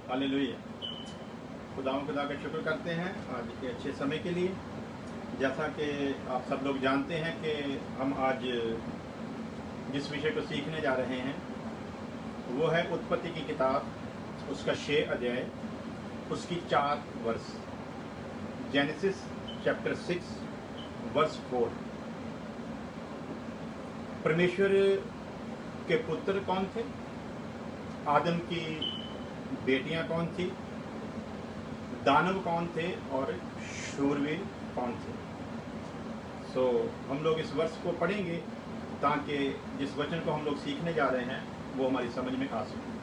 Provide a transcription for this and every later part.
Hallelujah. खुदा का शुक्र करते हैं आज के अच्छे समय के लिए। जैसा कि आप सब लोग जानते हैं कि हम आज जिस विषय को सीखने जा रहे हैं वो है उत्पत्ति की किताब, उसका 6 अध्याय, उसकी 4 वर्ष। Genesis chapter 6 verse 4। परमेश्वर के पुत्र कौन थे, आदम की बेटियां कौन थी, दानव कौन थे और शूरवीर कौन थे। हम लोग इस वर्ष को पढ़ेंगे ताकि जिस वचन को हम लोग सीखने जा रहे हैं वो हमारी समझ में आ सके।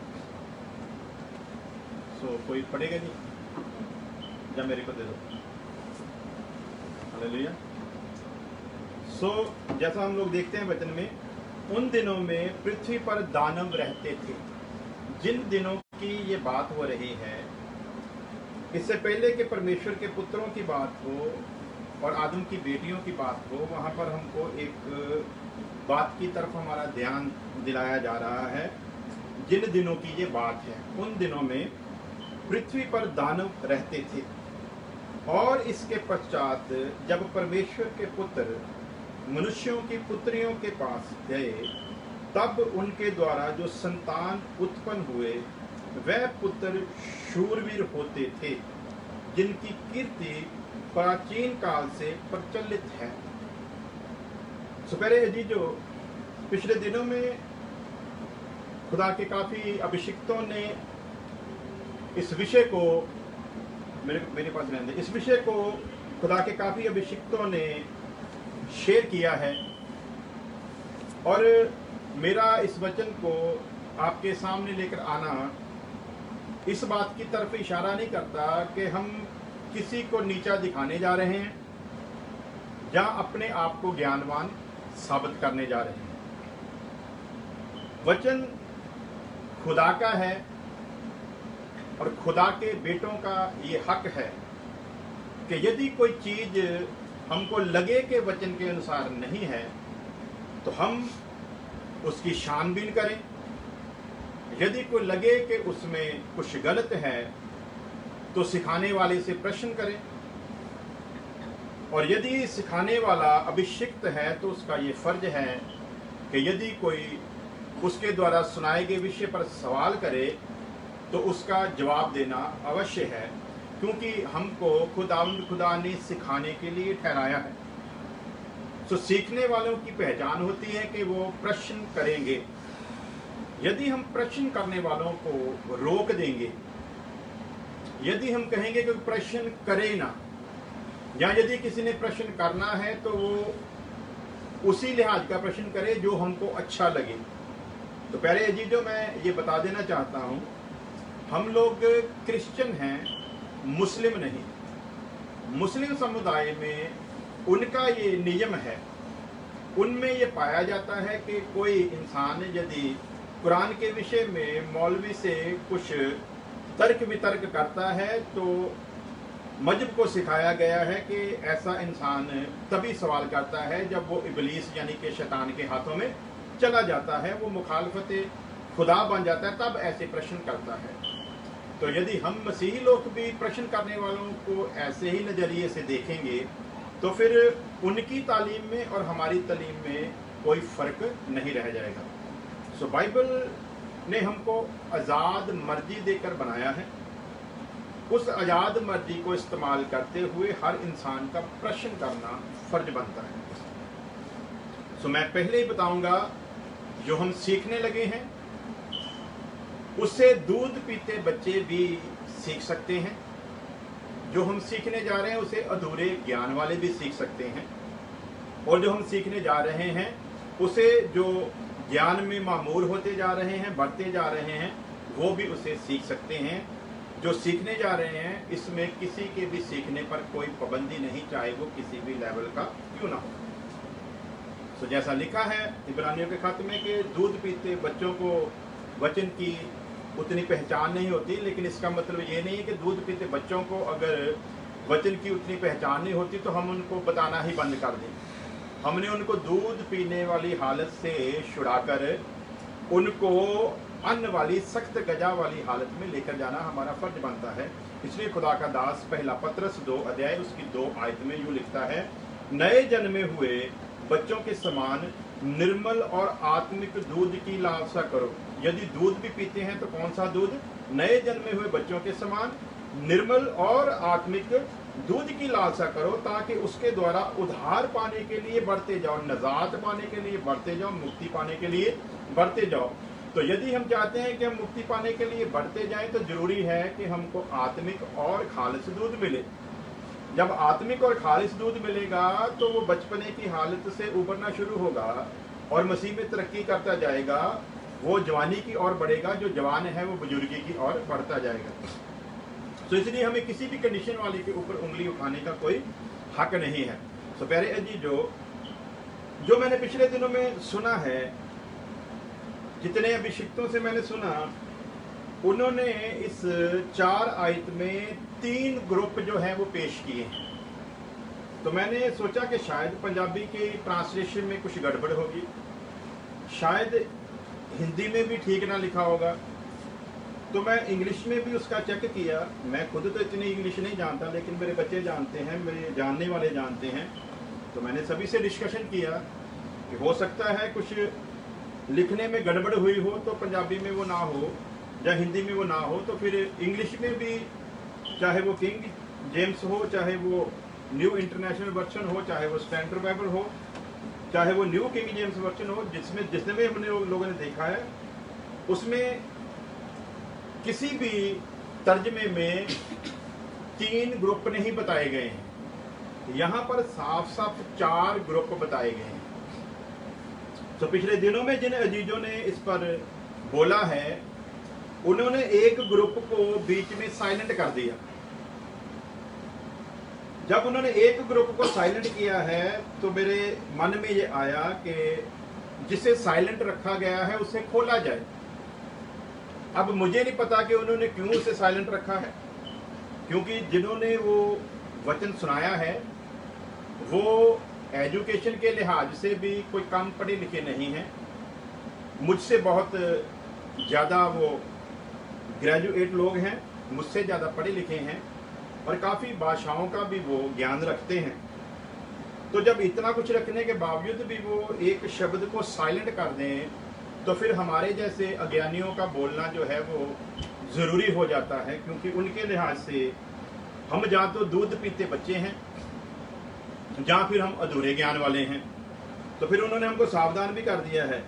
कोई पढ़ेगा जी? या मेरे को दे दो। हालेलुया। जैसा हम लोग देखते हैं वचन में, उन दिनों में पृथ्वी पर दानव रहते थे। जिन दिनों की ये बात हो रही है, इससे पहले कि परमेश्वर के पुत्रों की बात हो और आदम की बेटियों की बात हो, वहाँ पर हमको एक बात की तरफ हमारा ध्यान दिलाया जा रहा है। जिन दिनों की ये बात है, उन दिनों में पृथ्वी पर दानव रहते थे। और इसके पश्चात जब परमेश्वर के पुत्र मनुष्यों की पुत्रियों के पास गए, तब उनके द्वारा जो संतान उत्पन्न हुए वह पुत्र शूरवीर होते थे, जिनकी कीर्ति प्राचीन काल से प्रचलित है। पहले जी जो पिछले दिनों में खुदा के काफी अभिषिक्तों ने इस विषय को मेरे पास रहने, इस विषय को खुदा के काफी अभिषिक्तों ने शेयर किया है। और मेरा इस वचन को आपके सामने लेकर आना इस बात की तरफ इशारा नहीं करता कि हम किसी को नीचा दिखाने जा रहे हैं या अपने आप को ज्ञानवान साबित करने जा रहे हैं। वचन खुदा का है और खुदा के बेटों का ये हक है कि यदि कोई चीज हमको लगे कि वचन के अनुसार नहीं है तो हम उसकी छानबीन करें। यदि कोई लगे कि उसमें कुछ गलत है तो सिखाने वाले से प्रश्न करें। और यदि सिखाने वाला अभिषिक्त है तो उसका ये फर्ज है कि यदि कोई उसके द्वारा सुनाए गए विषय पर सवाल करे तो उसका जवाब देना अवश्य है, क्योंकि हमको खुदा ने सिखाने के लिए ठहराया है। सीखने वालों की पहचान होती है कि वो प्रश्न करेंगे। यदि हम प्रश्न करने वालों को रोक देंगे, यदि हम कहेंगे कि प्रश्न करे ना, या यदि किसी ने प्रश्न करना है तो वो उसी लिहाज का प्रश्न करे जो हमको अच्छा लगे। तो पहले जी जो मैं ये बता देना चाहता हूँ, हम लोग क्रिश्चियन हैं, मुस्लिम नहीं। मुस्लिम समुदाय में उनका ये नियम है, उनमें ये पाया जाता है कि कोई इंसान यदि कुरान के विषय में मौलवी से कुछ तर्क वितर्क करता है तो मजहब को सिखाया गया है कि ऐसा इंसान तभी सवाल करता है जब वो इबलीस यानी कि शैतान के हाथों में चला जाता है, वो मुखालफत खुदा बन जाता है, तब ऐसे प्रश्न करता है। तो यदि हम मसीही लोग भी प्रश्न करने वालों को ऐसे ही नज़रिए से देखेंगे तो फिर उनकी तालीम में और हमारी तालीम में कोई फ़र्क नहीं रह जाएगा। बाइबल ने हमको आज़ाद मर्जी देकर बनाया है। उस आज़ाद मर्जी को इस्तेमाल करते हुए हर इंसान का प्रश्न करना फर्ज बनता है। मैं पहले ही बताऊंगा, जो हम सीखने लगे हैं उससे दूध पीते बच्चे भी सीख सकते हैं। जो हम सीखने जा रहे हैं उसे अधूरे ज्ञान वाले भी सीख सकते हैं। और जो हम सीखने जा रहे हैं उसे जो ज्ञान में मामूर होते जा रहे हैं, बढ़ते जा रहे हैं, वो भी उसे सीख सकते हैं। जो सीखने जा रहे हैं इसमें किसी के भी सीखने पर कोई पाबंदी नहीं, चाहे वो किसी भी लेवल का क्यों ना हो। जैसा लिखा है इब्रानियों के खत में कि दूध पीते बच्चों को वचन की उतनी पहचान नहीं होती, लेकिन इसका मतलब ये नहीं है कि दूध पीते बच्चों को अगर वचन की उतनी पहचान नहीं होती तो हम उनको बताना ही बंद कर दें। हमने उनको दूध पीने वाली हालत से छुड़ाकर उनको अन्न वाली सख्त गजा वाली हालत में लेकर जाना हमारा फर्ज बनता है। इसलिए खुदा का दास पहला पत्रस 2 अध्याय उसकी 2 आयत में यूं लिखता है, नए जन्मे हुए बच्चों के समान निर्मल और आत्मिक दूध की लालसा करो। यदि दूध भी पीते हैं तो कौन सा दूध? नए जन्मे हुए बच्चों के समान निर्मल और आत्मिक दूध की लालसा करो, ताकि उसके द्वारा उद्धार पाने के लिए बढ़ते जाओ, नजात पाने के लिए बढ़ते जाओ, मुक्ति पाने के लिए बढ़ते जाओ। तो यदि हम चाहते हैं कि हम मुक्ति पाने के लिए बढ़ते जाएं तो जरूरी है कि हमको आत्मिक और खालिस दूध मिले। जब आत्मिक और खालिस दूध मिलेगा तो वो बचपने की हालत से उभरना शुरू होगा और मसीह में तरक्की करता जाएगा। वो जवानी की ओर बढ़ेगा, जो जवान है वो बुजुर्गी की ओर बढ़ता जाएगा। तो इसलिए हमें किसी भी कंडीशन वाले के ऊपर उंगली उठाने का कोई हक नहीं है। तो प्यारे अजी, जो मैंने पिछले दिनों में सुना है, जितने अभिषिक्तों से मैंने सुना, उन्होंने इस 4 आयत में 3 ग्रुप जो है वो पेश किए हैं। तो मैंने सोचा कि शायद पंजाबी के ट्रांसलेशन में कुछ गड़बड़ होगी, शायद हिंदी में भी ठीक ना लिखा होगा। तो मैं इंग्लिश में भी उसका चेक किया। मैं खुद तो इतनी इंग्लिश नहीं जानता, लेकिन मेरे बच्चे जानते हैं, मेरे जानने वाले जानते हैं। तो मैंने सभी से डिस्कशन किया कि हो सकता है कुछ लिखने में गड़बड़ हुई हो, तो पंजाबी में वो ना हो या हिंदी में वो ना हो, तो फिर इंग्लिश में भी, चाहे वो किंग जेम्स हो, चाहे वो न्यू इंटरनेशनल वर्जन हो, चाहे वो स्टैंडर्ड बाइबल हो, चाहे वो न्यू किंग जेम्स वर्जन हो, जिसमें भी हमने लोगों ने देखा है, उसमें किसी भी तर्जमे में 3 ग्रुप नहीं बताए गए हैं। यहाँ पर साफ साफ 4 ग्रुप बताए गए हैं। तो पिछले दिनों में जिन अजीजों ने इस पर बोला है, उन्होंने एक ग्रुप को बीच में साइलेंट कर दिया। जब उन्होंने एक ग्रुप को साइलेंट किया है तो मेरे मन में ये आया कि जिसे साइलेंट रखा गया है उसे खोला जाए। अब मुझे नहीं पता कि उन्होंने क्यों उसे साइलेंट रखा है, क्योंकि जिन्होंने वो वचन सुनाया है वो एजुकेशन के लिहाज से भी कोई कम पढ़े लिखे नहीं हैं। मुझसे बहुत ज़्यादा वो ग्रेजुएट लोग हैं, मुझसे ज़्यादा पढ़े लिखे हैं और काफ़ी भाषाओं का भी वो ज्ञान रखते हैं। तो जब इतना कुछ रखने के बावजूद भी वो एक शब्द को साइलेंट कर दें, तो फिर हमारे जैसे अज्ञानियों का बोलना जो है वो ज़रूरी हो जाता है, क्योंकि उनके लिहाज से हम या तो दूध पीते बच्चे हैं या फिर हम अधूरे ज्ञान वाले हैं। तो फिर उन्होंने हमको सावधान भी कर दिया है।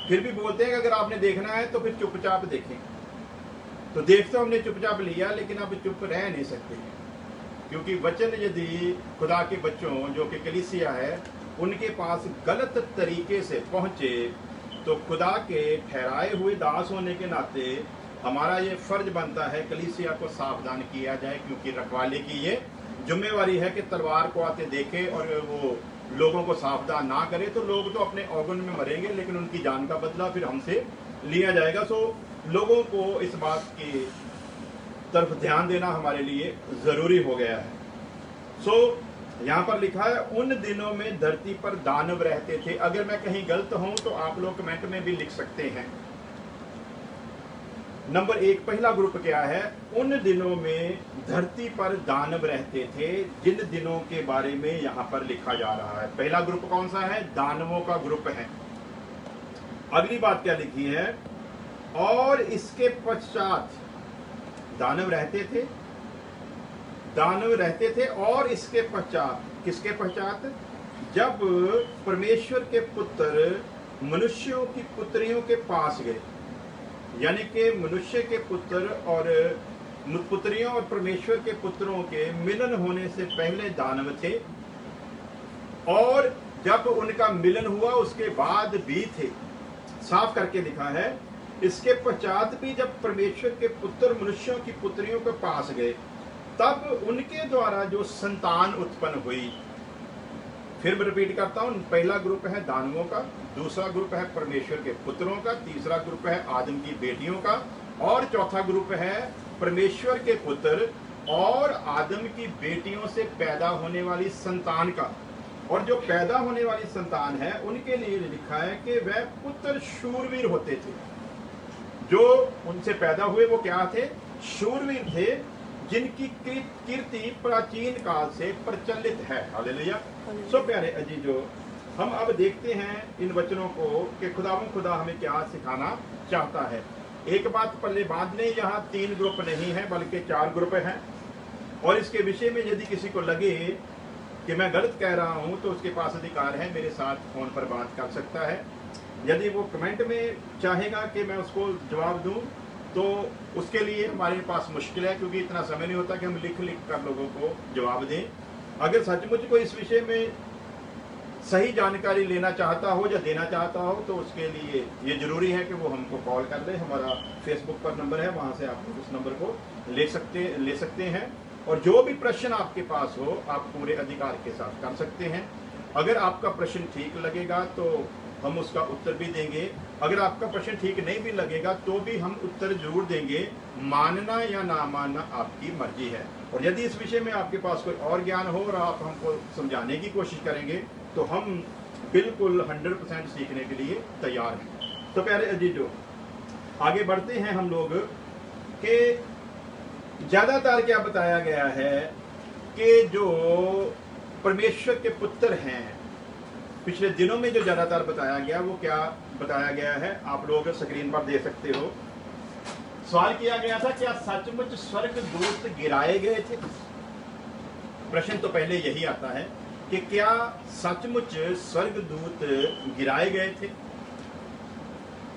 फिर भी बोलते हैं कि अगर आपने देखना है तो फिर चुपचाप देखें। तो देख तो हमने चुपचाप लिया, लेकिन अब चुप रह नहीं सकते, क्योंकि वचन यदि खुदा के बच्चों जो कि कलीसिया है उनके पास गलत तरीके से पहुँचे, तो खुदा के ठहराए हुए दास होने के नाते हमारा ये फर्ज बनता है कलीसिया को सावधान किया जाए, क्योंकि रखवाले की ये जिम्मेवारी है कि तलवार को आते देखे और वो लोगों को सावधान ना करे तो लोग तो अपने औगन में मरेंगे, लेकिन उनकी जान का बदला फिर हमसे लिया जाएगा। सो लोगों को इस बात की तरफ ध्यान देना हमारे लिए ज़रूरी हो गया है। सो यहाँ पर लिखा है, उन दिनों में धरती पर दानव रहते थे। अगर मैं कहीं गलत हूं तो आप लोग कमेंट में भी लिख सकते हैं। नंबर 1, पहला ग्रुप क्या है? उन दिनों में धरती पर दानव रहते थे, जिन दिनों के बारे में यहाँ पर लिखा जा रहा है। पहला ग्रुप कौन सा है? दानवों का ग्रुप है। अगली बात क्या लिखी है? और इसके पश्चात दानव रहते थे, दानव रहते थे और इसके पश्चात, किसके पश्चात? जब परमेश्वर के पुत्र मनुष्यों की पुत्रियों के पास गए, यानी कि मनुष्य के पुत्र और पुत्रियों और परमेश्वर के पुत्रों के मिलन होने से पहले दानव थे, और जब उनका मिलन हुआ उसके बाद भी थे। साफ करके लिखा है, इसके पश्चात भी जब परमेश्वर के पुत्र मनुष्यों की पुत्रियों के पास गए, तब उनके द्वारा जो संतान उत्पन्न हुई। फिर मैं रिपीट करता हूं, पहला ग्रुप है दानवों का, दूसरा ग्रुप है परमेश्वर के पुत्रों का, तीसरा ग्रुप है आदम की बेटियों का, और चौथा ग्रुप है परमेश्वर के पुत्र और आदम की बेटियों से पैदा होने वाली संतान का। और जो पैदा होने वाली संतान है उनके लिए लिखा है कि वह पुत्र शूरवीर होते थे। जो उनसे पैदा हुए वो क्या थे? शूरवीर थे, जिनकी कीर्ति प्राचीन काल से प्रचलित है। हालेलुया। सो प्यारे अजीजों, हम अब देखते हैं इन वचनों को कि खुदा हमें क्या सिखाना चाहता है। एक बात पहले बात नहीं, यहाँ 3 ग्रुप नहीं है बल्कि 4 ग्रुप हैं, और इसके विषय में यदि किसी को लगे कि मैं गलत कह रहा हूं तो उसके पास अधिकार है, मेरे साथ फोन पर बात कर सकता है। यदि वो कमेंट में चाहेगा कि मैं उसको जवाब दूं तो उसके लिए हमारे पास मुश्किल है, क्योंकि इतना समय नहीं होता कि हम लिख कर लोगों को जवाब दें। अगर सचमुच कोई इस विषय में सही जानकारी लेना चाहता हो या देना चाहता हो तो उसके लिए ये जरूरी है कि वो हमको कॉल कर दे। हमारा फेसबुक पर नंबर है, वहां से आप उस नंबर को ले सकते हैं, और जो भी प्रश्न आपके पास हो आप पूरे अधिकार के साथ कर सकते हैं। अगर आपका प्रश्न ठीक लगेगा तो हम उसका उत्तर भी देंगे, अगर आपका प्रश्न ठीक नहीं भी लगेगा तो भी हम उत्तर जरूर देंगे। मानना या ना मानना आपकी मर्जी है। और यदि इस विषय में आपके पास कोई और ज्ञान हो और आप हमको समझाने की कोशिश करेंगे तो हम बिल्कुल 100% सीखने के लिए तैयार हैं। तो प्यारे अजीजों, आगे बढ़ते हैं हम लोग कि ज्यादातर क्या बताया गया है कि जो परमेश्वर के पुत्र हैं, पिछले दिनों में जो ज्यादातर बताया गया वो क्या बताया गया है, आप लोग स्क्रीन पर दे सकते हो। सवाल किया गया था, क्या सचमुच स्वर्गदूत गिराए गए थे? प्रश्न तो पहले यही आता है कि क्या सचमुच स्वर्गदूत गिराए गए थे?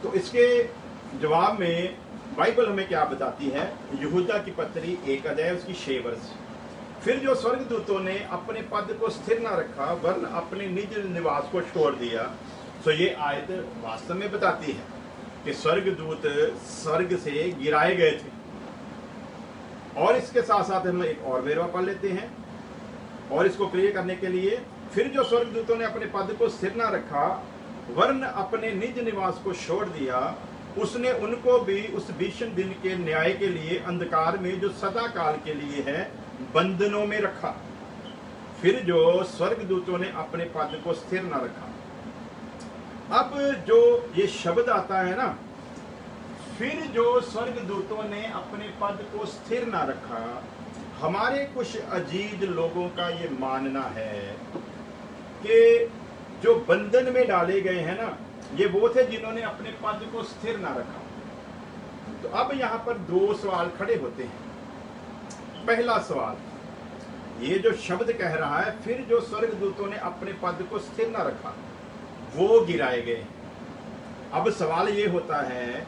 तो इसके जवाब में बाइबल हमें क्या बताती है? यहूदा की पत्री 1 अध्याय उसकी 6 वर्ष। फिर जो स्वर्गदूतों ने अपने पद को स्थिर न रखा वरन अपने निज निवास को छोड़ दिया। तो ये आयत वास्तव में बताती है कि स्वर्गदूत स्वर्ग से गिराए गए थे। और इसके साथ साथ हम एक और वेरवा पढ़ लेते हैं, और इसको क्लियर करने के लिए, फिर जो स्वर्गदूतों ने अपने पद को स्थिर न रखा वरन अपने निज निवास को छोड़ दिया, उसने उनको भी उस भीषण दिन के न्याय के लिए अंधकार में जो सदा काल के लिए है बंधनों में रखा। फिर जो स्वर्गदूतों ने अपने पद को स्थिर न रखा। अब जो ये शब्द आता है ना, फिर जो स्वर्गदूतों ने अपने पद को स्थिर न रखा, हमारे कुछ अजीज लोगों का ये मानना है कि जो बंधन में डाले गए हैं ना, ये वो थे जिन्होंने अपने पद को स्थिर ना रखा। तो अब यहां पर 2 सवाल खड़े होते हैं। पहला सवाल, ये जो शब्द कह रहा है फिर जो स्वर्गदूतों ने अपने पद को स्थिर ना रखा वो गिराए गए। अब सवाल ये होता है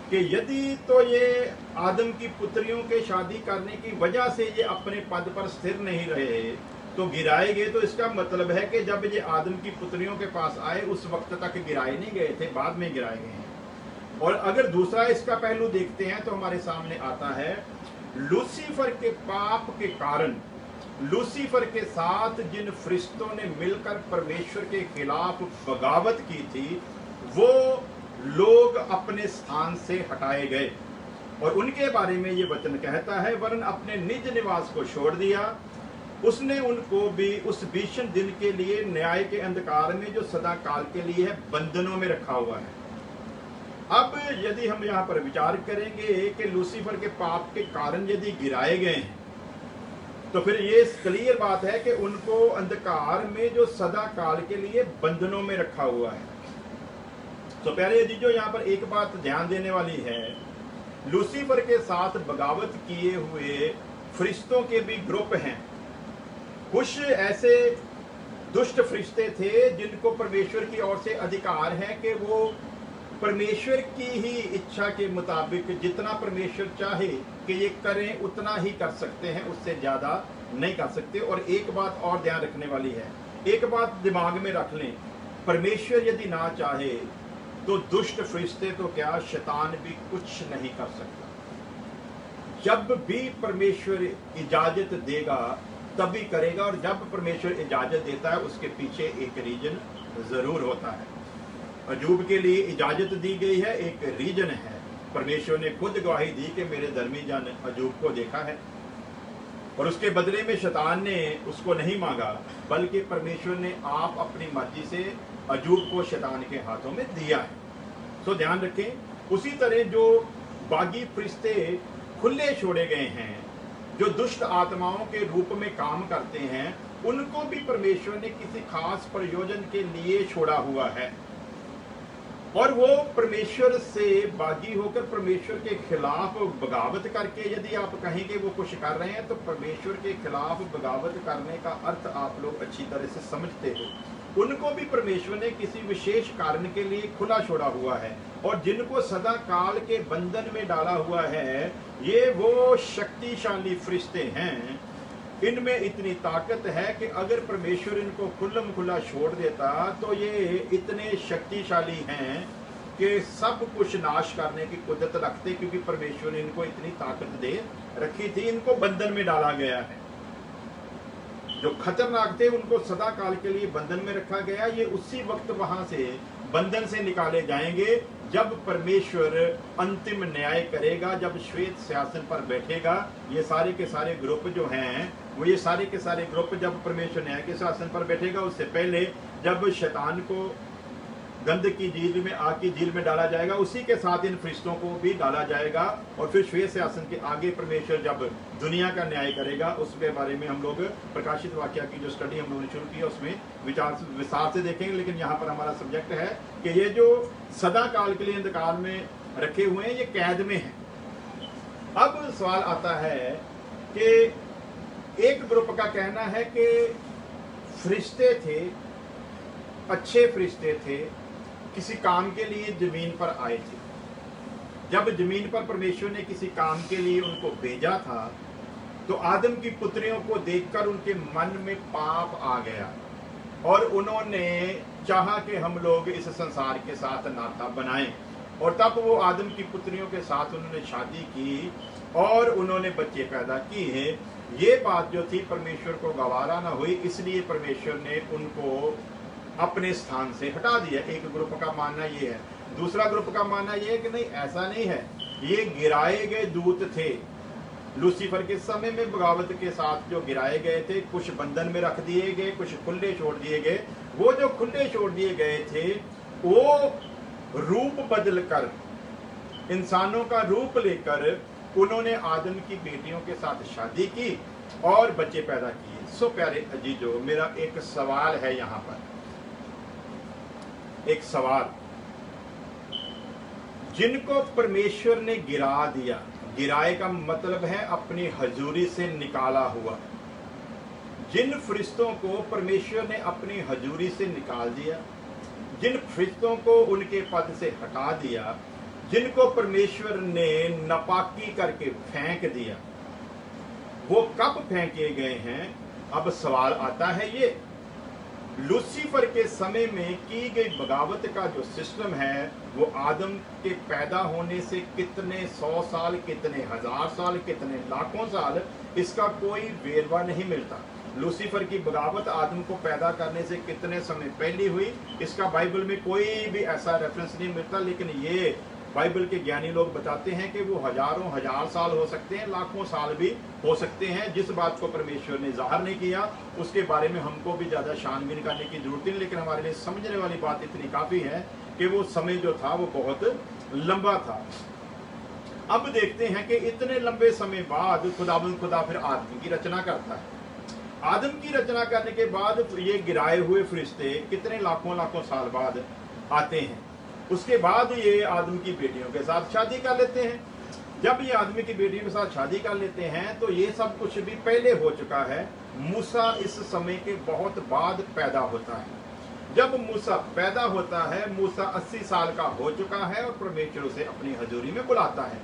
कि यदि तो ये आदम की पुत्रियों के शादी करने की वजह से ये अपने पद पर स्थिर नहीं रहे तो गिराए गए, तो इसका मतलब है कि जब ये आदम की पुत्रियों के पास आए उस वक्त तक गिराए नहीं गए थे, बाद में गिराए गए हैं। और अगर दूसरा इसका पहलू देखते हैं तो हमारे सामने आता है लूसीफर के पाप के कारण लूसीफर के साथ जिन फरिश्तों ने मिलकर परमेश्वर के खिलाफ बगावत की थी वो लोग अपने स्थान से हटाए गए, और उनके बारे में ये वचन कहता है, वरन अपने निज निवास को छोड़ दिया, उसने उनको भी उस भीषण दिन के लिए न्याय के अंधकार में जो सदा काल के लिए है बंधनों में रखा हुआ है। अब यदि हम यहाँ पर विचार करेंगे कि लूसीफर के पाप के कारण यदि गिराए गए हैं तो फिर ये क्लियर बात है कि उनको अंधकार में जो सदा काल के लिए बंधनों में रखा हुआ है। तो प्यारे अजीजों, यहाँ पर एक बात ध्यान देने वाली है, लूसीफर के साथ बगावत किए हुए फरिश्तों के भी ग्रुप हैं। कुछ ऐसे दुष्ट फरिश्ते थे जिनको परमेश्वर की ओर से अधिकार है कि वो परमेश्वर की ही इच्छा के मुताबिक जितना परमेश्वर चाहे कि ये करें उतना ही कर सकते हैं, उससे ज्यादा नहीं कर सकते। और एक बात और ध्यान रखने वाली है, एक बात दिमाग में रख लें, परमेश्वर यदि ना चाहे तो दुष्ट फरिश्ते तो क्या, शैतान भी कुछ नहीं कर सकता। जब भी परमेश्वर इजाजत देगा तभी करेगा, और जब परमेश्वर इजाजत देता है उसके पीछे एक रीजन जरूर होता है। अजूब के लिए इजाजत दी गई है, एक रीजन है। परमेश्वर ने खुद गवाही दी कि मेरे धर्मी जन अजूब को देखा है, और उसके बदले में शैतान ने उसको नहीं मांगा, बल्कि परमेश्वर ने आप अपनी मर्जी से अजूब को शैतान के हाथों में दिया है। तो ध्यान रखें उसी तरह जो बागी फरिश्ते खुले छोड़े गए हैं, जो दुष्ट आत्माओं के रूप में काम करते हैं, उनको भी परमेश्वर ने किसी खास प्रयोजन के लिए छोड़ा हुआ है। और वो परमेश्वर से बागी होकर परमेश्वर के खिलाफ बगावत करके, यदि आप कहेंगे वो कुछ कर रहे हैं, तो परमेश्वर के खिलाफ बगावत करने का अर्थ आप लोग अच्छी तरह से समझते हो। उनको भी परमेश्वर ने किसी विशेष कारण के लिए खुला छोड़ा हुआ है। और जिनको सदा काल के बंधन में डाला हुआ है, ये वो शक्तिशाली फरिश्ते हैं, इनमें इतनी ताकत है कि अगर परमेश्वर इनको खुल्लम खुला छोड़ देता तो ये इतने शक्तिशाली हैं कि सब कुछ नाश करने की कुदरत रखते, क्योंकि परमेश्वर ने इनको इतनी ताकत दे रखी थी। इनको बंधन में डाला गया है। जो खतरनाक थे उनको सदा काल के लिए बंधन में रखा गया। ये उसी वक्त वहां से बंधन से निकाले जाएंगे जब परमेश्वर अंतिम न्याय करेगा, जब श्वेत सिंहासन पर बैठेगा। ये सारे के सारे ग्रुप जो हैं, वो ये सारे के सारे ग्रुप जब परमेश्वर न्याय के सिंहासन पर बैठेगा, उससे पहले जब शैतान को गंध की झील में, आग की झील में डाला जाएगा, उसी के साथ इन फरिश्तों को भी डाला जाएगा। और फिर श्वेत सिंहासन के आगे परमेश्वर जब दुनिया का न्याय करेगा, उसके बारे में हम लोग प्रकाशित वाक्य की जो स्टडी हम लोगों ने शुरू की है उसमें विस्तार से देखेंगे। लेकिन यहाँ पर हमारा सब्जेक्ट है कि ये जो सदा काल के लिए अंधकार में रखे हुए हैं, ये कैद में हैं। अब सवाल आता है कि एक ग्रुप का कहना है कि फरिश्ते थे, अच्छे फरिश्ते थे, किसी काम के लिए जमीन पर आए थे। जब जमीन पर परमेश्वर ने किसी काम के लिए उनको भेजा था, तो आदम की पुत्रियों को देखकर उनके मन में पाप आ गया और उन्होंने चाहा कि हम लोग इस संसार के साथ नाता बनाएं। और तब वो आदम की पुत्रियों के साथ उन्होंने शादी की और उन्होंने बच्चे पैदा किए। ये बात जो थी परमेश्वर को गवारा ना हुई, इसलिए परमेश्वर ने उनको अपने स्थान से हटा दिया। एक ग्रुप का मानना ये है। दूसरा ग्रुप का मानना ये है कि नहीं, ऐसा नहीं है, ये गिराए गए दूत थे। लूसीफर के समय में बगावत के साथ जो गिराए गए थे, कुछ बंधन में रख दिए गए, कुछ खुले छोड़ दिए गए। वो जो खुले छोड़ दिए गए थे, वो रूप बदल कर, इंसानों का रूप लेकर उन्होंने आदम की बेटियों के साथ शादी की और बच्चे पैदा किए। सो प्यारे अजीजों, मेरा एक सवाल है यहाँ पर, एक सवाल। जिनको परमेश्वर ने गिरा दिया, गिराए का मतलब है अपनी हजूरी से निकाला हुआ। जिन फरिश्तों को परमेश्वर ने अपनी हजूरी से निकाल दिया, जिन फरिश्तों को उनके पद से हटा दिया, जिनको परमेश्वर ने नापाकी करके फेंक दिया, वो कब फेंके गए हैं? अब सवाल आता है ये, लूसीफर के समय में की गई बगावत का जो सिस्टम है, वो आदम के पैदा होने से कितने 100 साल, कितने 1000 साल, कितने लाखों साल, इसका कोई वेरवा नहीं मिलता। लूसीफर की बगावत आदम को पैदा करने से कितने समय पहले हुई, इसका बाइबल में कोई भी ऐसा रेफरेंस नहीं मिलता। लेकिन ये बाइबल के ज्ञानी लोग बताते हैं कि वो हजारों हजार साल हो सकते हैं, लाखों साल भी हो सकते हैं। जिस बात को परमेश्वर ने जाहिर नहीं किया, उसके बारे में हमको भी ज्यादा छानबीन करने की जरूरत नहीं। लेकिन हमारे लिए समझने वाली बात इतनी काफी है कि वो समय जो था वो बहुत लंबा था। अब देखते हैं कि इतने लंबे समय बाद खुदा फिर आदम की रचना करता है। आदम की रचना करने के बाद ये गिराए हुए फरिश्ते कितने लाखों साल बाद आते हैं। उसके बाद ये आदम की बेटियों के साथ शादी कर लेते हैं। जब ये आदमी की बेटियों के साथ शादी कर लेते हैं, तो ये सब कुछ भी पहले हो चुका है। मूसा इस समय के बहुत बाद पैदा होता है। जब मूसा पैदा होता है, मूसा 80 साल का हो चुका है और परमेश्वर उसे अपनी हजूरी में बुलाता है।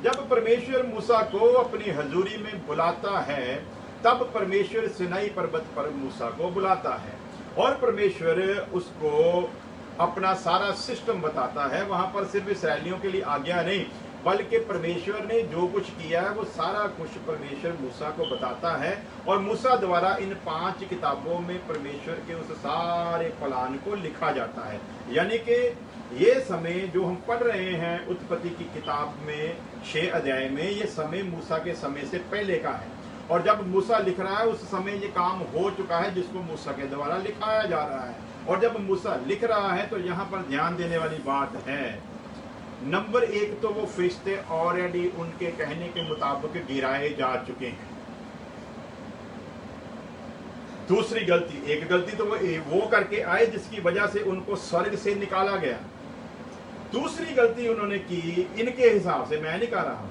जब परमेश्वर मूसा को अपनी हजूरी में बुलाता है, तब परमेश्वर सिनाई पर्वत पर मूसा को बुलाता है और परमेश्वर उसको अपना सारा सिस्टम बताता है। वहां पर सिर्फ इसराइलियों के लिए आज्ञा नहीं, बल्कि परमेश्वर ने जो कुछ किया है वो सारा कुछ परमेश्वर मूसा को बताता है। और मूसा द्वारा इन 5 किताबों में परमेश्वर के उस सारे प्लान को लिखा जाता है। यानी कि ये समय जो हम पढ़ रहे हैं उत्पत्ति की किताब में 6 अध्याय में, ये समय मूसा के समय से पहले का है। और जब मूसा लिख रहा है उस समय ये काम हो चुका है जिसको मूसा के द्वारा लिखाया जा रहा है। और जब मूसा लिख रहा है तो यहाँ पर ध्यान देने वाली बात है नंबर एक तो वो फरिश्ते ऑलरेडी उनके कहने के मुताबिक गिराए जा चुके हैं। दूसरी गलती, एक गलती तो वो करके आए जिसकी वजह से उनको स्वर्ग से निकाला गया। दूसरी गलती उन्होंने की, इनके हिसाब से, मैं नहीं कह रहा,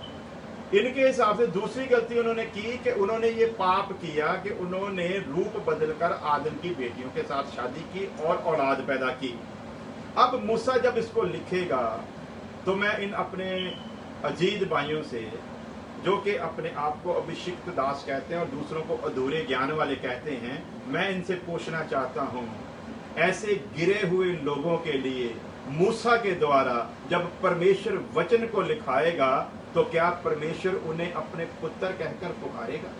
इनके हिसाब से दूसरी गलती उन्होंने की कि उन्होंने ये पाप किया कि उन्होंने रूप बदलकर आदम की बेटियों के साथ शादी की और औलाद पैदा की। अब मूसा जब इसको लिखेगा तो मैं इन अपने अजीज भाइयों से, जो कि अपने आप को अभिषिक्त दास कहते हैं और दूसरों को अधूरे ज्ञान वाले कहते हैं, मैं इनसे पूछना चाहता हूं, ऐसे गिरे हुए लोगों के लिए मूसा के द्वारा जब परमेश्वर वचन को लिखाएगा तो क्या परमेश्वर उन्हें अपने पुत्र कहकर पुकारेगा?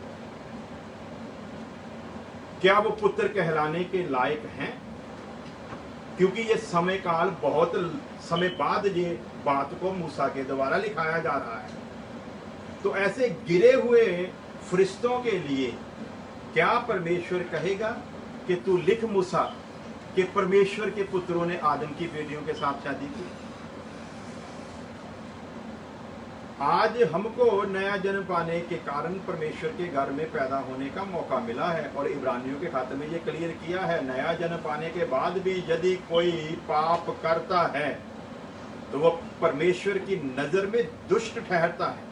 क्या वो पुत्र कहलाने के लायक हैं? क्योंकि ये समय काल बहुत समय बाद ये बात को मूसा के द्वारा लिखाया जा रहा है। तो ऐसे गिरे हुए फरिश्तों के लिए क्या परमेश्वर कहेगा कि तू लिख मूसा कि परमेश्वर के पुत्रों ने आदम की बेटियों के साथ शादी की? आज हमको नया जन्म पाने के कारण परमेश्वर के घर में पैदा होने का मौका मिला है और इब्रानियों के खाते में ये क्लियर किया है, नया जन्म पाने के बाद भी यदि कोई पाप करता है तो वो परमेश्वर की नजर में दुष्ट ठहरता है,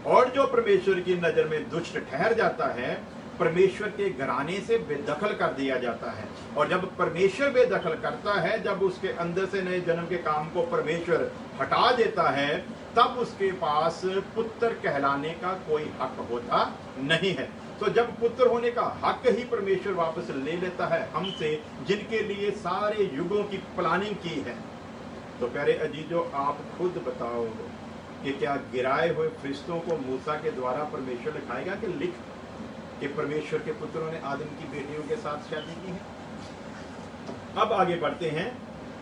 और जो परमेश्वर की नजर में दुष्ट ठहर जाता है परमेश्वर के घराने से बेदखल कर दिया जाता है। और जब परमेश्वर बेदखल करता है, जब उसके अंदर से नए जन्म के काम को परमेश्वर हटा देता है, तब उसके पास पुत्र कहलाने का कोई हक होता नहीं है। तो जब पुत्र होने का हक ही परमेश्वर वापस ले लेता है हमसे, जिनके लिए सारे युगों की प्लानिंग की है, तो प्यारे अजीजों आप खुद बताओ कि क्या गिराए हुए फरिश्तों को मूसा के द्वारा परमेश्वर लिखाएगा कि लिख कि परमेश्वर के पुत्रों ने आदम की बेटियों के साथ शादी की है? अब आगे बढ़ते हैं।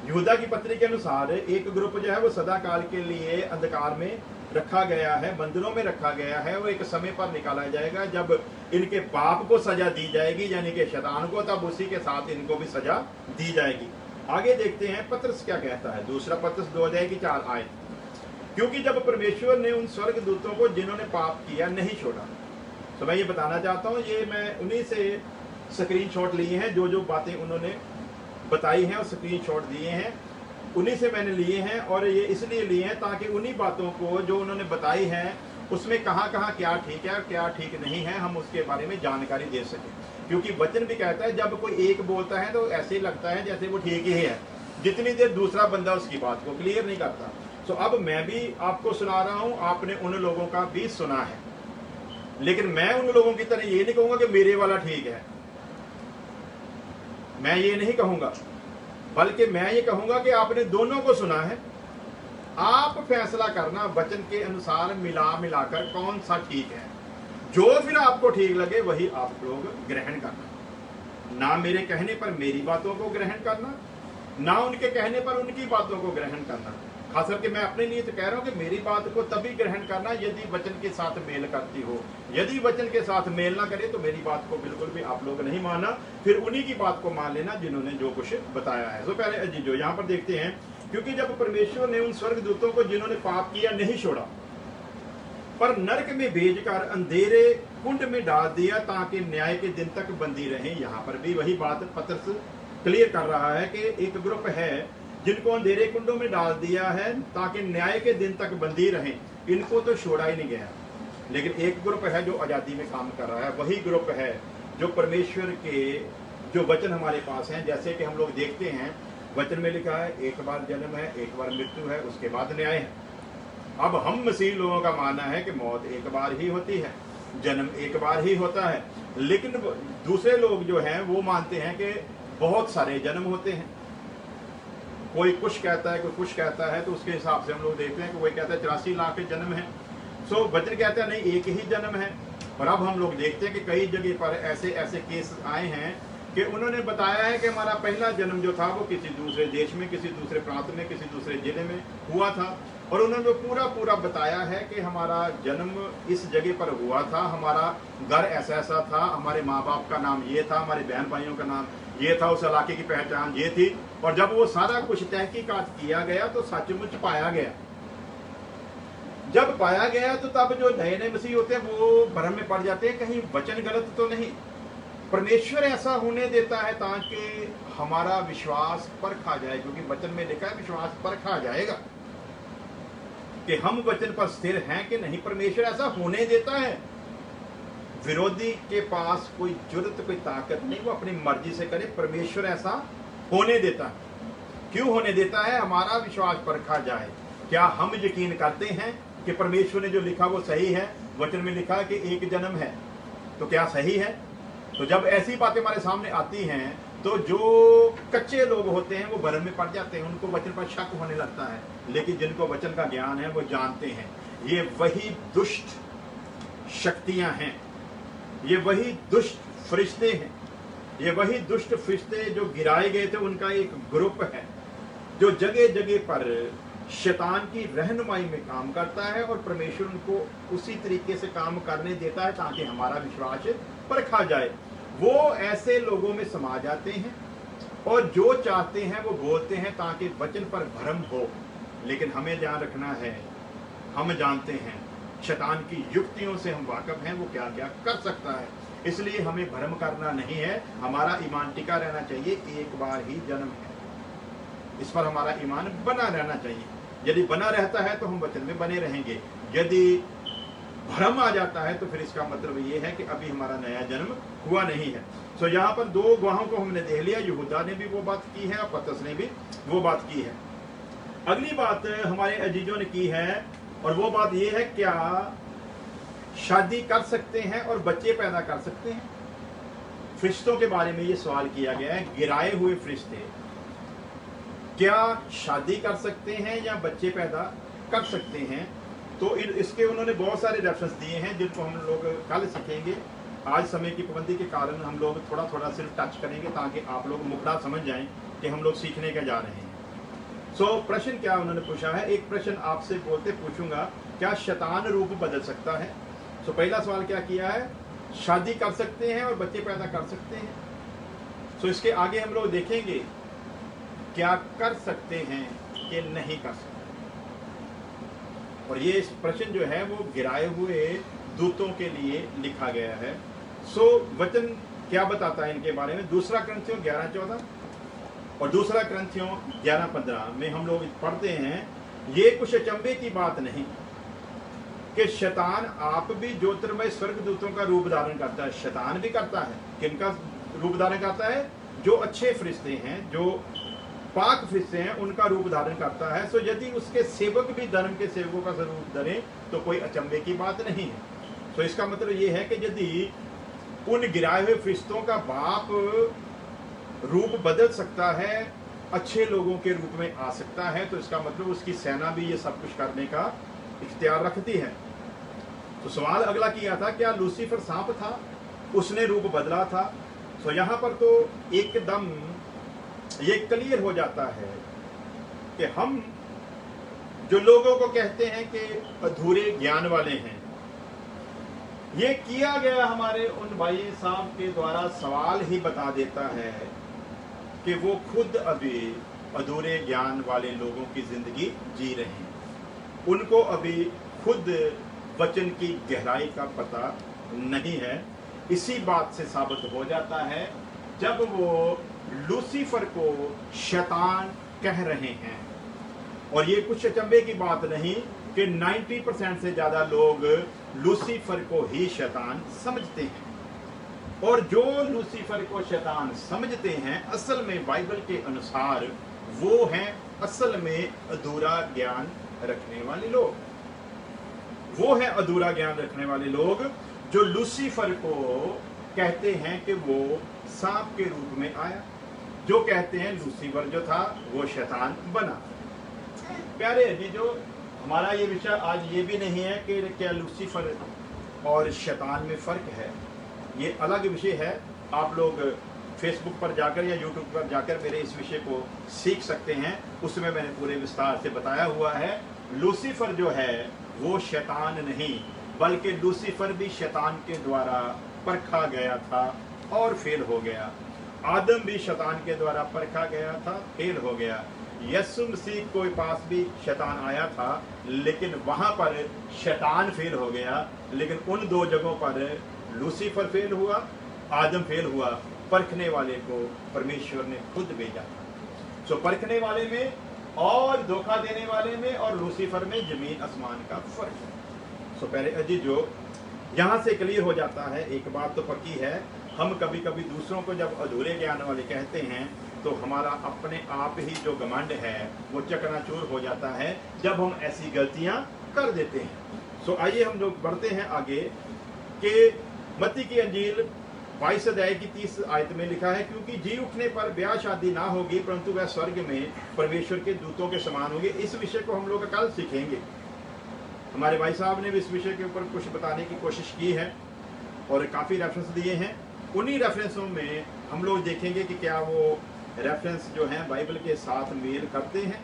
यहूदा की पत्री के अनुसार एक ग्रुप जो है वो सदा काल के लिए अंधकार में रखा गया है, मंदिरों में रखा गया है। वो एक समय पर निकाला जाएगा जब इनके पाप को सजा दी जाएगी, यानी कि शैतान को, तब उसी के साथ इनको भी सजा दी जाएगी। आगे देखते हैं पत्रस क्या कहता है। दूसरा पत्रस 2 अध्याय की 4 आयत। क्योंकि जब परमेश्वर ने उन स्वर्ग दूतों को जिन्होंने पाप किया नहीं छोड़ा, तो मैं ये बताना चाहता हूँ, ये मैं उन्हीं से स्क्रीनशॉट लिए हैं, जो जो बातें उन्होंने बताई हैं और स्क्रीनशॉट दिए हैं उन्हीं से मैंने लिए हैं। और ये इसलिए लिए हैं ताकि उन्हीं बातों को जो उन्होंने बताई हैं उसमें कहाँ कहाँ क्या ठीक है और क्या ठीक नहीं है, हम उसके बारे में जानकारी दे सकें। क्योंकि वचन भी कहता है जब कोई एक बोलता है तो ऐसे ही लगता है जैसे वो ठीक ही है, जितनी देर दूसरा बंदा उसकी बात को क्लियर नहीं करता। तो अब मैं भी आपको सुना रहा हूँ, आपने उन लोगों का भी सुना है, लेकिन मैं उन लोगों की तरह ये नहीं कहूंगा कि मेरे वाला ठीक है, मैं ये नहीं कहूंगा, बल्कि मैं ये कहूंगा कि आपने दोनों को सुना है। आप फैसला करना वचन के अनुसार मिलाकर कौन सा ठीक है। जो फिर आपको ठीक लगे वही आप लोग ग्रहण करना, ना मेरे कहने पर मेरी बातों को ग्रहण करना, ना उनके कहने पर उनकी बातों को ग्रहण करना। खास करके मैं अपने लिए तो कह रहा हूं कि मेरी बात को तभी ग्रहण करना यदि वचन के साथ मेल करती हो। यदि वचन के साथ मेल ना करे तो मेरी बात को बिल्कुल भी आप लोग नहीं मानना, फिर उन्हीं की बात को मान लेना जिन्होंने जो कुछ बताया है। तो पहले अजीजों यहाँ पर देखते हैं, क्योंकि जब परमेश्वर ने उन स्वर्गदूतों को जिन्होंने पाप किया नहीं छोड़ा पर नरक में भेजकर अंधेरे कुंड में डाल दिया ताकि न्याय के दिन तक बंदी रहे। यहाँ पर भी वही बात पत्रस क्लियर कर रहा है कि एक ग्रुप है जिनको अंधेरे कुंडों में डाल दिया है ताकि न्याय के दिन तक बंदी रहें, इनको तो छोड़ा ही नहीं गया। लेकिन एक ग्रुप है जो आजादी में काम कर रहा है, वही ग्रुप है जो परमेश्वर के जो वचन हमारे पास हैं, जैसे कि हम लोग देखते हैं वचन में लिखा है एक बार जन्म है, एक बार मृत्यु है, उसके बाद न्याय है। अब हम मसीह लोगों का मानना है कि मौत एक बार ही होती है, जन्म एक बार ही होता है। लेकिन दूसरे लोग जो हैं वो मानते हैं कि बहुत सारे जन्म होते हैं। कोई कुछ कहता है, कोई कुछ कहता है, तो उसके हिसाब से हम लोग देखते हैं कि कोई कहता है 83 लाख के जन्म है। सो वचन कहता है नहीं, एक ही जन्म है। और अब हम लोग देखते हैं कि कई जगह पर ऐसे ऐसे केस आए हैं कि उन्होंने बताया है कि हमारा पहला जन्म जो था वो किसी दूसरे देश में, किसी दूसरे प्रांत में, किसी दूसरे जिले में हुआ था। और उन्होंने पूरा बताया है कि हमारा जन्म इस जगह पर हुआ था, हमारा घर ऐसा ऐसा था, हमारे माँ बाप का नाम ये था, हमारे बहन भाइयों का नाम ये था, उस इलाके की पहचान ये थी। और जब वो सारा कुछ तहकीकात किया गया तो सचमुच पाया गया जब पाया गया तो तब जो नए नए मसीह होते हैं वो भ्रम में पड़ जाते हैं, कहीं वचन गलत तो नहीं। परमेश्वर ऐसा होने देता है ताकि हमारा विश्वास परखा जाए, क्योंकि वचन में लिखा है विश्वास परखा जाएगा कि हम वचन पर स्थिर हैं कि नहीं। परमेश्वर ऐसा होने देता है। विरोधी के पास कोई जुर्रत, कोई ताकत नहीं, वो अपनी मर्जी से करे। परमेश्वर ऐसा होने देता है। क्यों होने देता है? हमारा विश्वास परखा जाए। क्या हम यकीन करते हैं कि परमेश्वर ने जो लिखा वो सही है? वचन में लिखा है कि एक जन्म है, तो क्या सही है? तो जब ऐसी बातें हमारे सामने आती हैं तो जो कच्चे लोग होते हैं वो भ्रम में पड़ जाते हैं, उनको वचन पर शक होने लगता है। लेकिन जिनको वचन का ज्ञान है वो जानते हैं ये वही दुष्ट शक्तियां हैं, ये वही दुष्ट फरिश्ते हैं, ये वही दुष्ट फरिश्ते जो गिराए गए थे, उनका एक ग्रुप है जो जगह जगह पर शैतान की रहनुमाई में काम करता है और परमेश्वर उनको उसी तरीके से काम करने देता है ताकि हमारा विश्वास परखा जाए। वो ऐसे लोगों में समा जाते हैं और जो चाहते हैं वो बोलते हैं ताकि वचन पर भ्रम हो। लेकिन हमें ध्यान रखना है, हम जानते हैं शैतान की युक्तियों से हम वाकिफ हैं, वो क्या क्या कर सकता है। इसलिए हमें भ्रम करना नहीं है, हमारा ईमान टिका रहना चाहिए। एक बार ही जन्म है, इस पर हमारा ईमान बना रहना चाहिए। यदि बना रहता है तो हम वचन में बने रहेंगे। यदि भ्रम आ जाता है तो फिर इसका मतलब ये है कि अभी हमारा नया जन्म हुआ नहीं है। तो यहाँ पर दो गवाहों को हमने देख लिया, यहूदा ने भी वो बात की है और पतरस ने भी वो बात की है। अगली बात हमारे अजीजों ने की है और वो बात ये है, क्या शादी कर सकते हैं और बच्चे पैदा कर सकते हैं? फरिश्तों के बारे में ये सवाल किया गया है। गिराए हुए फरिश्ते क्या शादी कर सकते हैं या बच्चे पैदा कर सकते हैं? तो इसके उन्होंने बहुत सारे रेफरेंस दिए हैं जिनको हम लोग कल सीखेंगे। आज समय की पाबंदी के कारण हम लोग थोड़ा थोड़ा सिर्फ टच करेंगे ताकि आप लोग मुकदा समझ जाएं कि हम लोग सीखने के जा रहे हैं। प्रश्न क्या उन्होंने पूछा है? एक प्रश्न आपसे बोलते पूछूंगा, क्या शैतान रूप बदल सकता है? पहला सवाल क्या किया है? शादी कर सकते हैं और बच्चे पैदा कर सकते हैं। इसके आगे हम लोग देखेंगे क्या कर सकते हैं कि नहीं कर सकते। और ये इस प्रश्न जो है वो गिराए हुए दूतों के लिए लिखा गया है। वचन क्या बताता है इनके बारे में? दूसरा क्रंथियों 11:14 और दूसरा क्रंथियों 11:15 में हम लोग पढ़ते हैं, ये कुछ अचंभे की बात नहीं कि शैतान आप भी ज्योतिर्मय स्वर्गदूतों का रूप धारण करता है। शैतान भी करता है। किनका रूप धारण करता है? जो अच्छे फरिश्ते हैं, जो पाक फरिश्ते हैं, उनका रूप धारण करता है। यदि उसके सेवक भी धर्म के सेवकों का रूप धरे तो कोई अचंभे की बात नहीं है। इसका मतलब ये है कि यदि उन गिराए हुए फरिश्तों का बाप रूप बदल सकता है, अच्छे लोगों के रूप में आ सकता है, तो इसका मतलब उसकी सेना भी ये सब कुछ करने का इख्तियार रखती है। सवाल अगला किया था, क्या लूसीफर सांप था? उसने रूप बदला था? यहाँ पर तो एकदम ये क्लियर हो जाता है कि हम जो लोगों को कहते हैं कि अधूरे ज्ञान वाले हैं, ये किया गया हमारे उन भाई साहब के द्वारा सवाल ही बता देता है कि वो खुद अभी अधूरे ज्ञान वाले लोगों की जिंदगी जी रहे हैं। उनको अभी खुद वचन की गहराई का पता नहीं है। इसी बात से साबित हो जाता है जब वो लूसीफर को शैतान कह रहे हैं। और ये कुछ अचंभे की बात नहीं कि 90% से ज्यादा लोग लूसीफर को ही शैतान समझते हैं। और जो लूसीफर को शैतान समझते हैं, असल में बाइबल के अनुसार वो हैं असल में अधूरा ज्ञान रखने वाले लोग। वो है अधूरा ज्ञान रखने वाले लोग जो लूसीफर को कहते हैं कि वो सांप के रूप में आया, जो कहते हैं लूसीफर जो था वो शैतान बना। प्यारे जी, जो हमारा ये विषय आज ये भी नहीं है कि क्या लूसीफर और शैतान में फर्क है, ये अलग विषय है। आप लोग फेसबुक पर जाकर या यूट्यूब पर जाकर मेरे इस विषय को सीख सकते हैं, उसमें मैंने पूरे विस्तार से बताया हुआ है। लूसीफर जो है वो शैतान नहीं, बल्कि लूसीफर भी शैतान के द्वारा परखा गया था और फेल हो गया। आदम भी शैतान के द्वारा परखा गया था, फेल हो गया। यीशु मसीह के पास भी शैतान आया था, लेकिन वहां पर शैतान फेल हो गया। लेकिन उन दो जगहों पर लूसीफर फेल हुआ, आदम फेल हुआ। परखने वाले को परमेश्वर ने खुद भेजा। सो परखने वाले में और धोखा देने वाले में और लूसीफर में जमीन आसमान का फर्क है। सो पहले अजीजो यहां से क्लियर हो जाता है, एक बात तो पक्की है, हम कभी कभी दूसरों को जब अधूरे ज्ञान वाले कहते हैं तो हमारा अपने आप ही जो घमंड है वो चकनाचूर हो जाता है जब हम ऐसी गलतियां कर देते हैं। सो आइए हम लोग बढ़ते हैं आगे कि मत्ती की अंजील 22 अध्याय की 30 आयत में लिखा है, क्योंकि जी उठने पर ब्याह शादी ना होगी परंतु वह स्वर्ग में परमेश्वर के दूतों के समान होंगे। इस विषय को हम लोग कल सीखेंगे। हमारे भाई साहब ने भी इस विषय के ऊपर कुछ बताने की कोशिश की है और काफ़ी रेफरेंस दिए हैं। उन्हीं रेफरेंसों में हम लोग देखेंगे कि क्या वो रेफरेंस जो हैं बाइबल के साथ मेल करते हैं।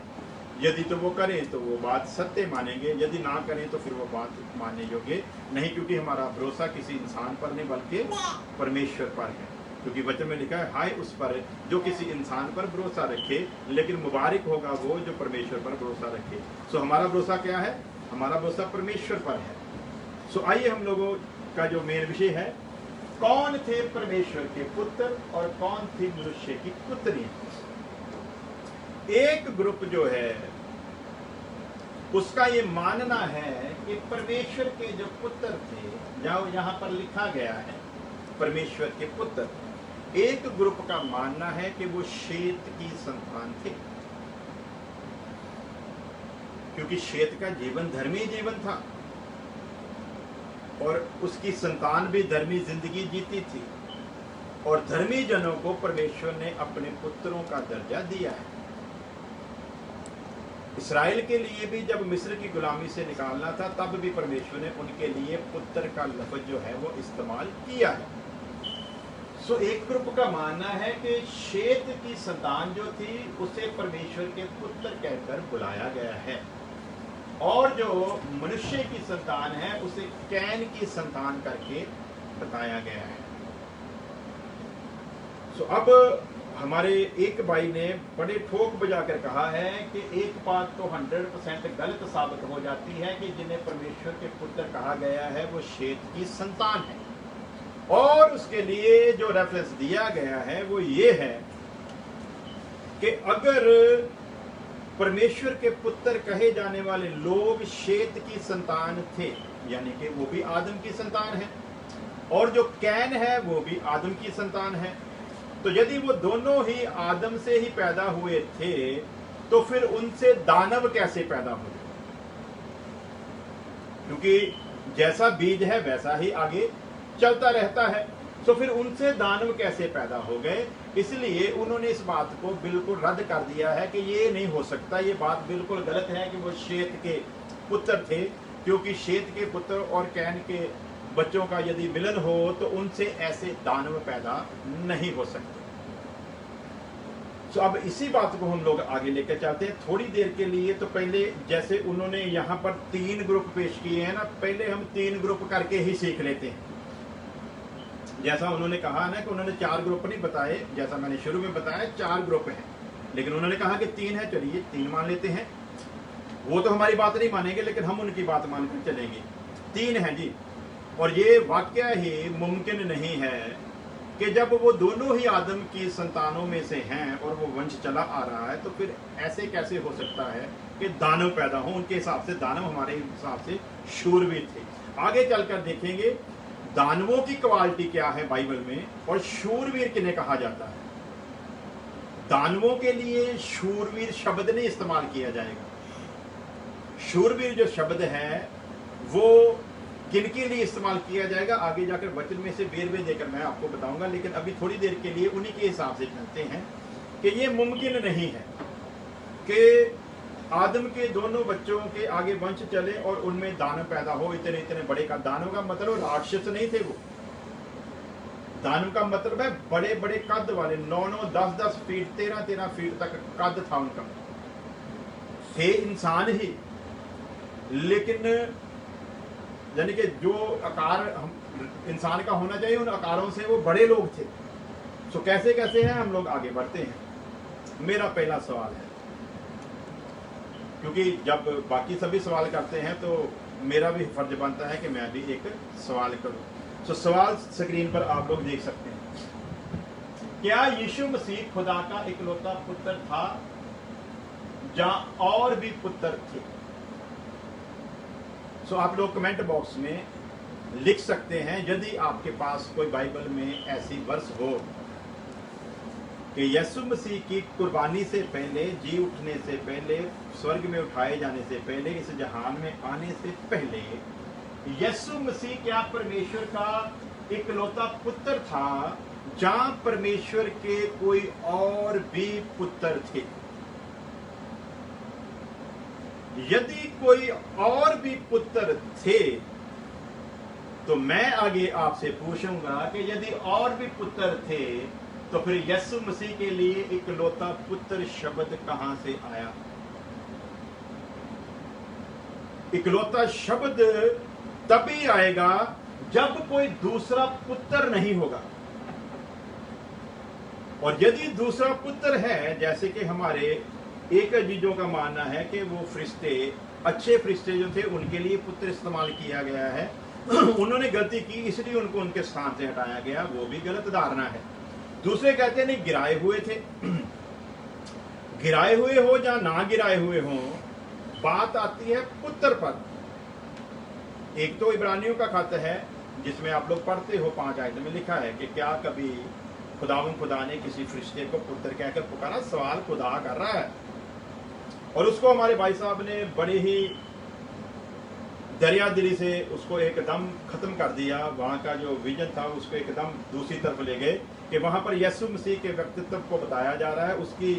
यदि तो वो करें तो वो बात सत्य मानेंगे, यदि ना करें तो फिर वो बात मानने योग्य नहीं, क्योंकि हमारा भरोसा किसी इंसान पर नहीं बल्कि परमेश्वर पर है। क्योंकि वचन में लिखा है, हाय उस पर जो किसी इंसान पर भरोसा रखे, लेकिन मुबारक होगा वो जो परमेश्वर पर भरोसा रखे। सो हमारा भरोसा क्या है? हमारा भरोसा परमेश्वर पर है। सो आइए हम लोगों का जो मेन विषय है, कौन थे परमेश्वर के पुत्र और कौन थी मनुष्य की पुत्री। एक ग्रुप जो है उसका ये मानना है कि परमेश्वर के जो पुत्र थे, जाओ यहां पर लिखा गया है परमेश्वर के पुत्र, एक ग्रुप का मानना है कि वो शेत की संतान थे, क्योंकि शेत का जीवन धर्मी जीवन था और उसकी संतान भी धर्मी जिंदगी जीती थी और धर्मी जनों को परमेश्वर ने अपने पुत्रों का दर्जा दिया है। इस्राएल के लिए भी जब मिस्र की गुलामी से निकालना था तब भी परमेश्वर ने उनके लिए पुत्र का लफ्ज जो है वो इस्तेमाल किया है। सो एक ग्रुप का मानना है कि शेत की संतान जो थी उसे परमेश्वर के पुत्र कहकर बुलाया गया है और जो मनुष्य की संतान है उसे कैन की संतान करके बताया गया है। सो अब हमारे एक भाई ने बड़े ठोक बजाकर कहा है कि एक बात तो 100% गलत साबित हो जाती है कि जिन्हें परमेश्वर के पुत्र कहा गया है वो शेत की संतान है, और उसके लिए जो रेफरेंस दिया गया है वो ये है कि अगर परमेश्वर के पुत्र कहे जाने वाले लोग शेत की संतान थे, यानी कि वो भी आदम की संतान है, और जो कैन है वो भी आदम की संतान है, तो यदि वो दोनों ही आदम से ही पैदा हुए थे तो फिर उनसे दानव कैसे पैदा हुए? क्योंकि जैसा बीज है वैसा ही आगे चलता रहता है, तो फिर उनसे दानव कैसे पैदा हो गए? इसलिए उन्होंने इस बात को बिल्कुल रद्द कर दिया है कि ये नहीं हो सकता, ये बात बिल्कुल गलत है कि वो शेत के पुत्र थे, क्योंकि शेत के पुत्र और कैन के बच्चों का यदि मिलन हो तो उनसे ऐसे दानव पैदा नहीं हो सकते। तो अब इसी बात को हम लोग आगे लेकर चलते हैं थोड़ी देर के लिए। तो पहले जैसे उन्होंने यहाँ पर 3 ग्रुप पेश किए हैं ना, पहले हम 3 ग्रुप करके ही सीख लेते हैं। जैसा उन्होंने कहा ना कि उन्होंने 4 ग्रुप नहीं बताए, जैसा मैंने शुरू में बताया 4 ग्रुप हैं, लेकिन उन्होंने कहा कि 3 है, चलिए 3 मान लेते हैं। वो तो हमारी बात नहीं मानेंगे लेकिन हम उनकी बात मानकर चलेंगे। 3 है जी, और ये वाकया ही मुमकिन नहीं है कि जब वो दोनों ही आदम की संतानों में से हैं और वो वंश चला आ रहा है तो फिर ऐसे कैसे हो सकता है कि दानव पैदा हो? उनके हिसाब से दानव हमारे हिसाब से शूरवीर थे। आगे चलकर देखेंगे दानवों की क्वालिटी क्या है बाइबल में और शूरवीर किन्हें कहा जाता है। दानवों के लिए शूरवीर शब्द नहीं इस्तेमाल किया जाएगा। शूरवीर जो शब्द है वो किनके लिए इस्तेमाल किया जाएगा आगे जाकर वचन में से वेरवे देकर मैं आपको बताऊंगा, लेकिन अभी थोड़ी देर के लिए उन्हीं के हिसाब से चलते हैं कि ये मुमकिन नहीं है कि आदम के दोनों बच्चों के आगे वंश चले और उनमें दानव पैदा हो इतने इतने बड़े का। दानव का मतलब राक्षस नहीं थे वो, दानव का मतलब है बड़े बड़े कद वाले, 9-9, 10-10 फीट, 13-13 फीट तक कद था उनका। थे इंसान ही, लेकिन यानी कि जो आकार इंसान का होना चाहिए उन आकारों से वो बड़े लोग थे। सो कैसे कैसे हैं हम लोग आगे बढ़ते हैं। मेरा पहला सवाल है क्योंकि जब बाकी सभी सवाल करते हैं तो मेरा भी फर्ज बनता है कि मैं भी एक सवाल करूं। तो सवाल स्क्रीन पर आप लोग देख सकते हैं। क्या यीशु मसीह खुदा का इकलौता पुत्र था या और भी पुत्र थे? सो आप लोग कमेंट बॉक्स में लिख सकते हैं यदि आपके पास कोई बाइबल में ऐसी वर्स हो कि यीशु मसीह की कुर्बानी से पहले, जी उठने से पहले, स्वर्ग में उठाए जाने से पहले, इस जहान में आने से पहले यीशु मसीह क्या परमेश्वर का इकलौता पुत्र था जहां परमेश्वर के कोई और भी पुत्र थे? यदि कोई और भी पुत्र थे तो मैं आगे आपसे पूछूंगा कि यदि और भी पुत्र थे तो फिर यीशु मसीह के लिए इकलौता पुत्र शब्द कहां से आया? इकलौता शब्द तभी आएगा जब कोई दूसरा पुत्र नहीं होगा। और यदि दूसरा पुत्र है, जैसे कि हमारे एक अजीजों का मानना है कि वो फरिश्ते, अच्छे फरिश्ते जो थे उनके लिए पुत्र इस्तेमाल किया गया है, उन्होंने गलती की इसलिए उनको उनके स्थान से हटाया गया, वो भी गलत धारणा है। दूसरे कहते हैं नहीं, गिराए हुए थे। गिराए हुए हो या ना गिराए हुए हो, बात आती है पुत्र पर। एक तो इब्रानियों का खत है जिसमें आप लोग पढ़ते हो 5 आयत में लिखा है कि क्या कभी खुदा ने किसी फरिश्ते को पुत्र कहकर पुकारा? सवाल खुदा कर रहा है। और उसको हमारे भाई साहब ने बड़े ही दरिया दिली से उसको एकदम खत्म कर दिया। वहां का जो विजन था उसको एकदम दूसरी तरफ ले गए कि वहां पर यीशु मसीह के व्यक्तित्व को बताया जा रहा है, उसकी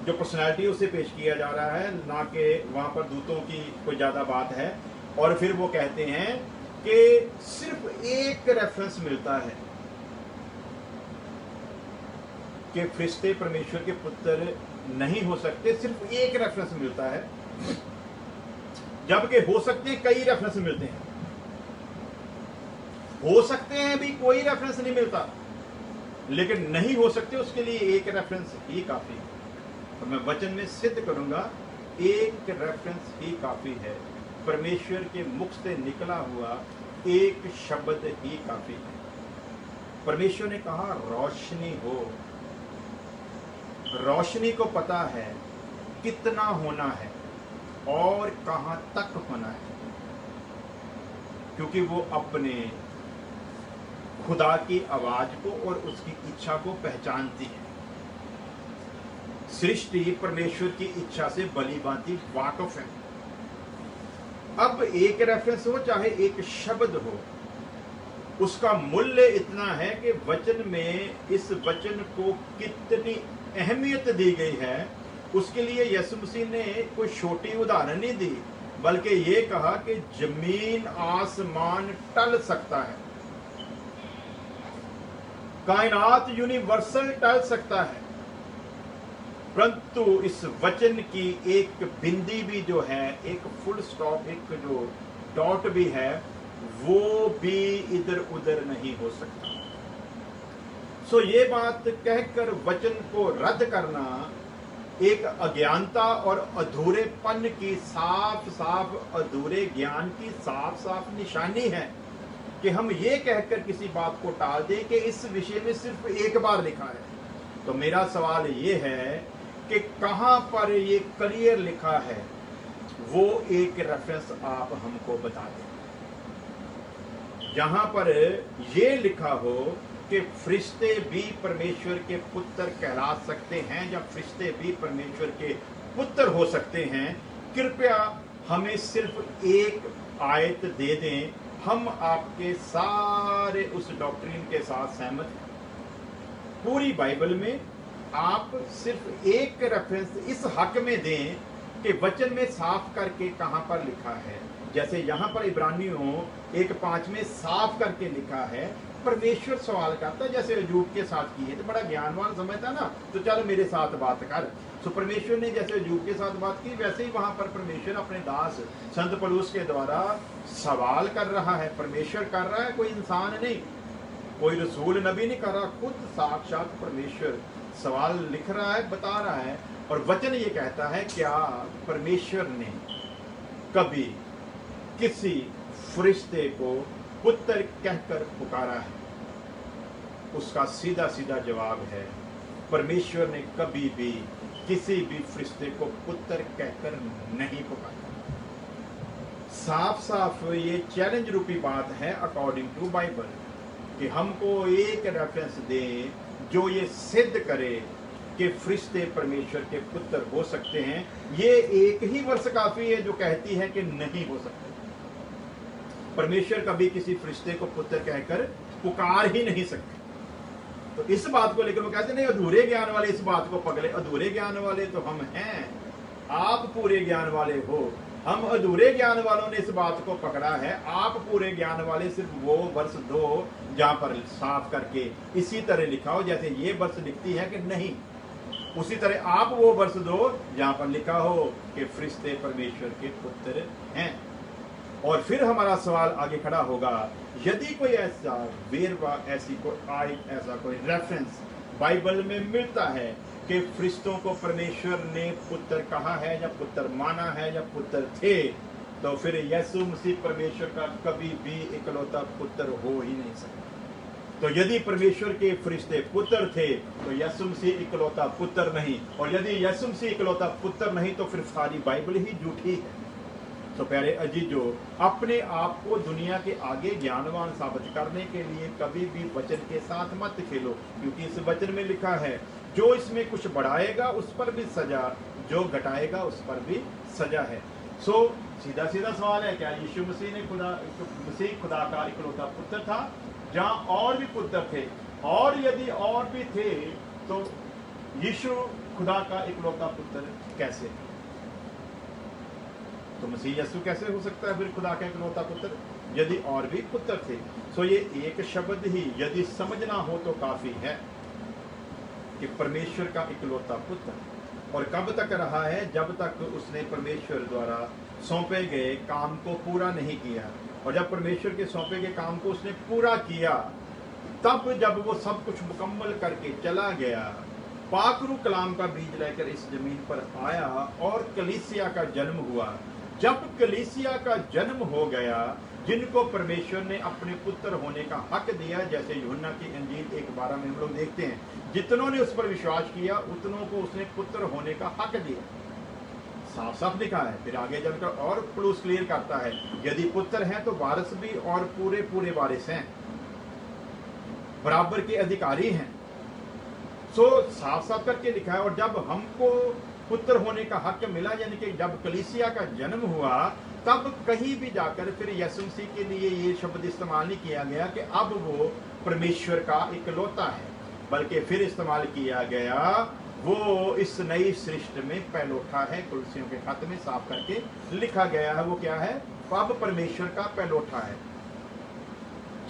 जो पर्सनैलिटी उसे पेश किया जा रहा है, ना कि वहां पर दूतों की कोई ज्यादा बात है। और फिर वो कहते हैं कि सिर्फ एक रेफरेंस मिलता है कि फरिश्ते परमेश्वर के पुत्र नहीं हो सकते, सिर्फ एक रेफरेंस मिलता है, जबकि हो सकते हैं कई रेफरेंस मिलते हैं। हो सकते हैं भी कोई रेफरेंस नहीं मिलता, लेकिन नहीं हो सकते उसके लिए एक रेफरेंस ही काफी है। और मैं वचन में सिद्ध करूंगा एक रेफरेंस ही काफी है। परमेश्वर के मुख से निकला हुआ एक शब्द ही काफी है। परमेश्वर ने कहा रोशनी हो। रोशनी को पता है कितना होना है और कहां तक होना है, क्योंकि वो अपने खुदा की आवाज को और उसकी इच्छा को पहचानती है। सृष्टि परमेश्वर की इच्छा से भली भांति वाकिफ है। अब एक रेफरेंस हो चाहे एक शब्द हो, उसका मूल्य इतना है कि वचन में इस वचन को कितनी अहमियत दी गई है। उसके लिए यीशु मसीह ने कोई छोटी उदाहरण नहीं दी, बल्कि ये कहा कि जमीन आसमान टल सकता है, कायनात यूनिवर्सल टल सकता है, परंतु इस वचन की एक बिंदी भी जो है, एक फुल स्टॉप, एक जो डॉट भी है, वो भी इधर उधर नहीं हो सकता। सो ये बात कहकर वचन को रद्द करना एक अज्ञानता और अधूरेपन की, साफ साफ अधूरे ज्ञान की साफ साफ निशानी है कि हम ये कहकर किसी बात को टाल दें कि इस विषय में सिर्फ एक बार लिखा है। तो मेरा सवाल ये है कि कहां पर ये क्लियर लिखा है, वो एक रेफरेंस आप हमको बता दें जहां पर ये लिखा हो कि फरिश्ते भी परमेश्वर के पुत्र कहला सकते हैं या फरिश्ते भी परमेश्वर के पुत्र हो सकते हैं। कृपया हमें सिर्फ एक आयत दे दें, हम आपके सारे उस डॉक्ट्रिन के साथ सहमत हैं। पूरी बाइबल में आप सिर्फ एक रेफरेंस इस हक में दें कि वचन में साफ करके कहां पर लिखा है। जैसे यहां पर इब्रानियों 1:5 में साफ करके लिखा है, परमेश्वर सवाल करता है, जैसे अजूब के साथ किए तो बड़ा ज्ञानवान समझता ना, तो चलो मेरे साथ बात कर। तो परमेश्वर ने जैसे अजूब के साथ बात की, वैसे ही वहां पर परमेश्वर अपने दास संत पौलुस के द्वारा सवाल कर रहा है। परमेश्वर कर रहा है, कोई इंसान नहीं, कोई रसूल नबी नहीं कर रहा, खुद साक्षात परमेश्वर सवाल लिख रहा है, बता रहा है। और वचन ये कहता है, क्या परमेश्वर ने कभी किसी फरिश्ते को पुत्र कहकर पुकारा है? उसका सीधा सीधा जवाब है, परमेश्वर ने कभी भी किसी भी फरिश्ते को पुत्र कहकर नहीं पुकारा। साफ साफ ये चैलेंज रूपी बात है अकॉर्डिंग टू बाइबल, कि हमको एक रेफरेंस दे जो ये सिद्ध करे कि फरिश्ते परमेश्वर के पुत्र हो सकते हैं। ये एक ही वर्ष काफी है जो कहती है कि नहीं हो सकते। परमेश्वर कभी किसी फरिश्ते को पुत्र कहकर पुकार ही नहीं सकते। तो इस बात को लेकर वो कहते नहीं, अधूरे ज्ञान वाले इस बात को पकड़े। अधूरे ज्ञान वाले तो हम हैं, आप पूरे ज्ञान वाले हो। हम अधूरे ज्ञान वालों ने इस बात को पकड़ा है, आप पूरे ज्ञान वाले सिर्फ वो वर्ष दो जहां पर साफ करके इसी तरह लिखा हो जैसे ये वर्ष लिखती है कि नहीं, उसी तरह आप वो वर्ष दो जहां पर लिखा हो कि फरिश्ते परमेश्वर के पुत्र हैं। और फिर हमारा सवाल आगे खड़ा होगा, यदि कोई ऐसा वेरवा, ऐसा कोई रेफरेंस बाइबल में मिलता है कि फरिश्तों को परमेश्वर ने पुत्र कहा है या पुत्र माना है या पुत्र थे, तो फिर यीशु मसीह परमेश्वर का कभी भी इकलौता पुत्र हो ही नहीं सकता। तो यदि परमेश्वर के फरिश्ते पुत्र थे तो यीशु मसीह इकलौता पुत्र नहीं, और यदि यीशु मसीह इकलौता पुत्र नहीं तो फिर सारी बाइबल ही झूठी है। तो प्यारे अजीजों, अपने आप को दुनिया के आगे ज्ञानवान साबित करने के लिए कभी भी वचन के साथ मत खेलो, क्योंकि इस वचन में लिखा है, जो इसमें कुछ बढ़ाएगा उस पर भी सजा, जो घटाएगा उस पर भी सजा है। सो सीधा सीधा सवाल है, क्या यीशु मसीह खुदा का इकलौता पुत्र था? जहां और भी पुत्र थे, और यदि और भी थे तो यीशु खुदा का इकलौता पुत्र कैसे? तो मसीह यीशु कैसे हो सकता है फिर खुदा का इकलौता पुत्र, यदि और भी पुत्र थे? सो ये एक शब्द ही यदि समझना हो तो काफी है कि परमेश्वर का इकलौता पुत्र, और कब तक रहा है? जब तक उसने परमेश्वर द्वारा सौंपे गए काम को पूरा नहीं किया। और जब परमेश्वर के सौंपे गए काम को उसने पूरा किया, तब जब वो सब कुछ मुकम्मल करके चला गया, पाकरू कलाम का बीज लेकर इस जमीन पर आया और कलीसिया का जन्म हुआ। जब कलीसिया का जन्म हो गया, जिनको परमेश्वर ने अपने पुत्र होने का हक दिया, जैसे यूहन्ना की इंजील 1:12 में हम लोग देखते हैं, जितनों ने उस पर विश्वास किया उतनों को उसने पुत्र होने का हक दिया। साफ साफ लिखा है। फिर आगे चलकर और प्लूस क्लियर करता है, यदि पुत्र हैं तो वारिस भी, और पूरे पूरे वारिस हैं, बराबर के अधिकारी हैं। सो साफ साफ करके लिखा है। और जब हमको पुत्र होने का हक मिला, यानी कि जब कलीसिया का जन्म हुआ, तब कहीं भी जाकर फिर यीशु मसीह के लिए ये शब्द इस्तेमाल नहीं किया गया कि अब वो परमेश्वर का इकलौता है, बल्कि फिर इस्तेमाल किया गया वो इस नई सृष्टि में पहलौठा है। कुलसियों के खत में साफ करके लिखा गया है, वो क्या है? अब परमेश्वर का पहलौठा है।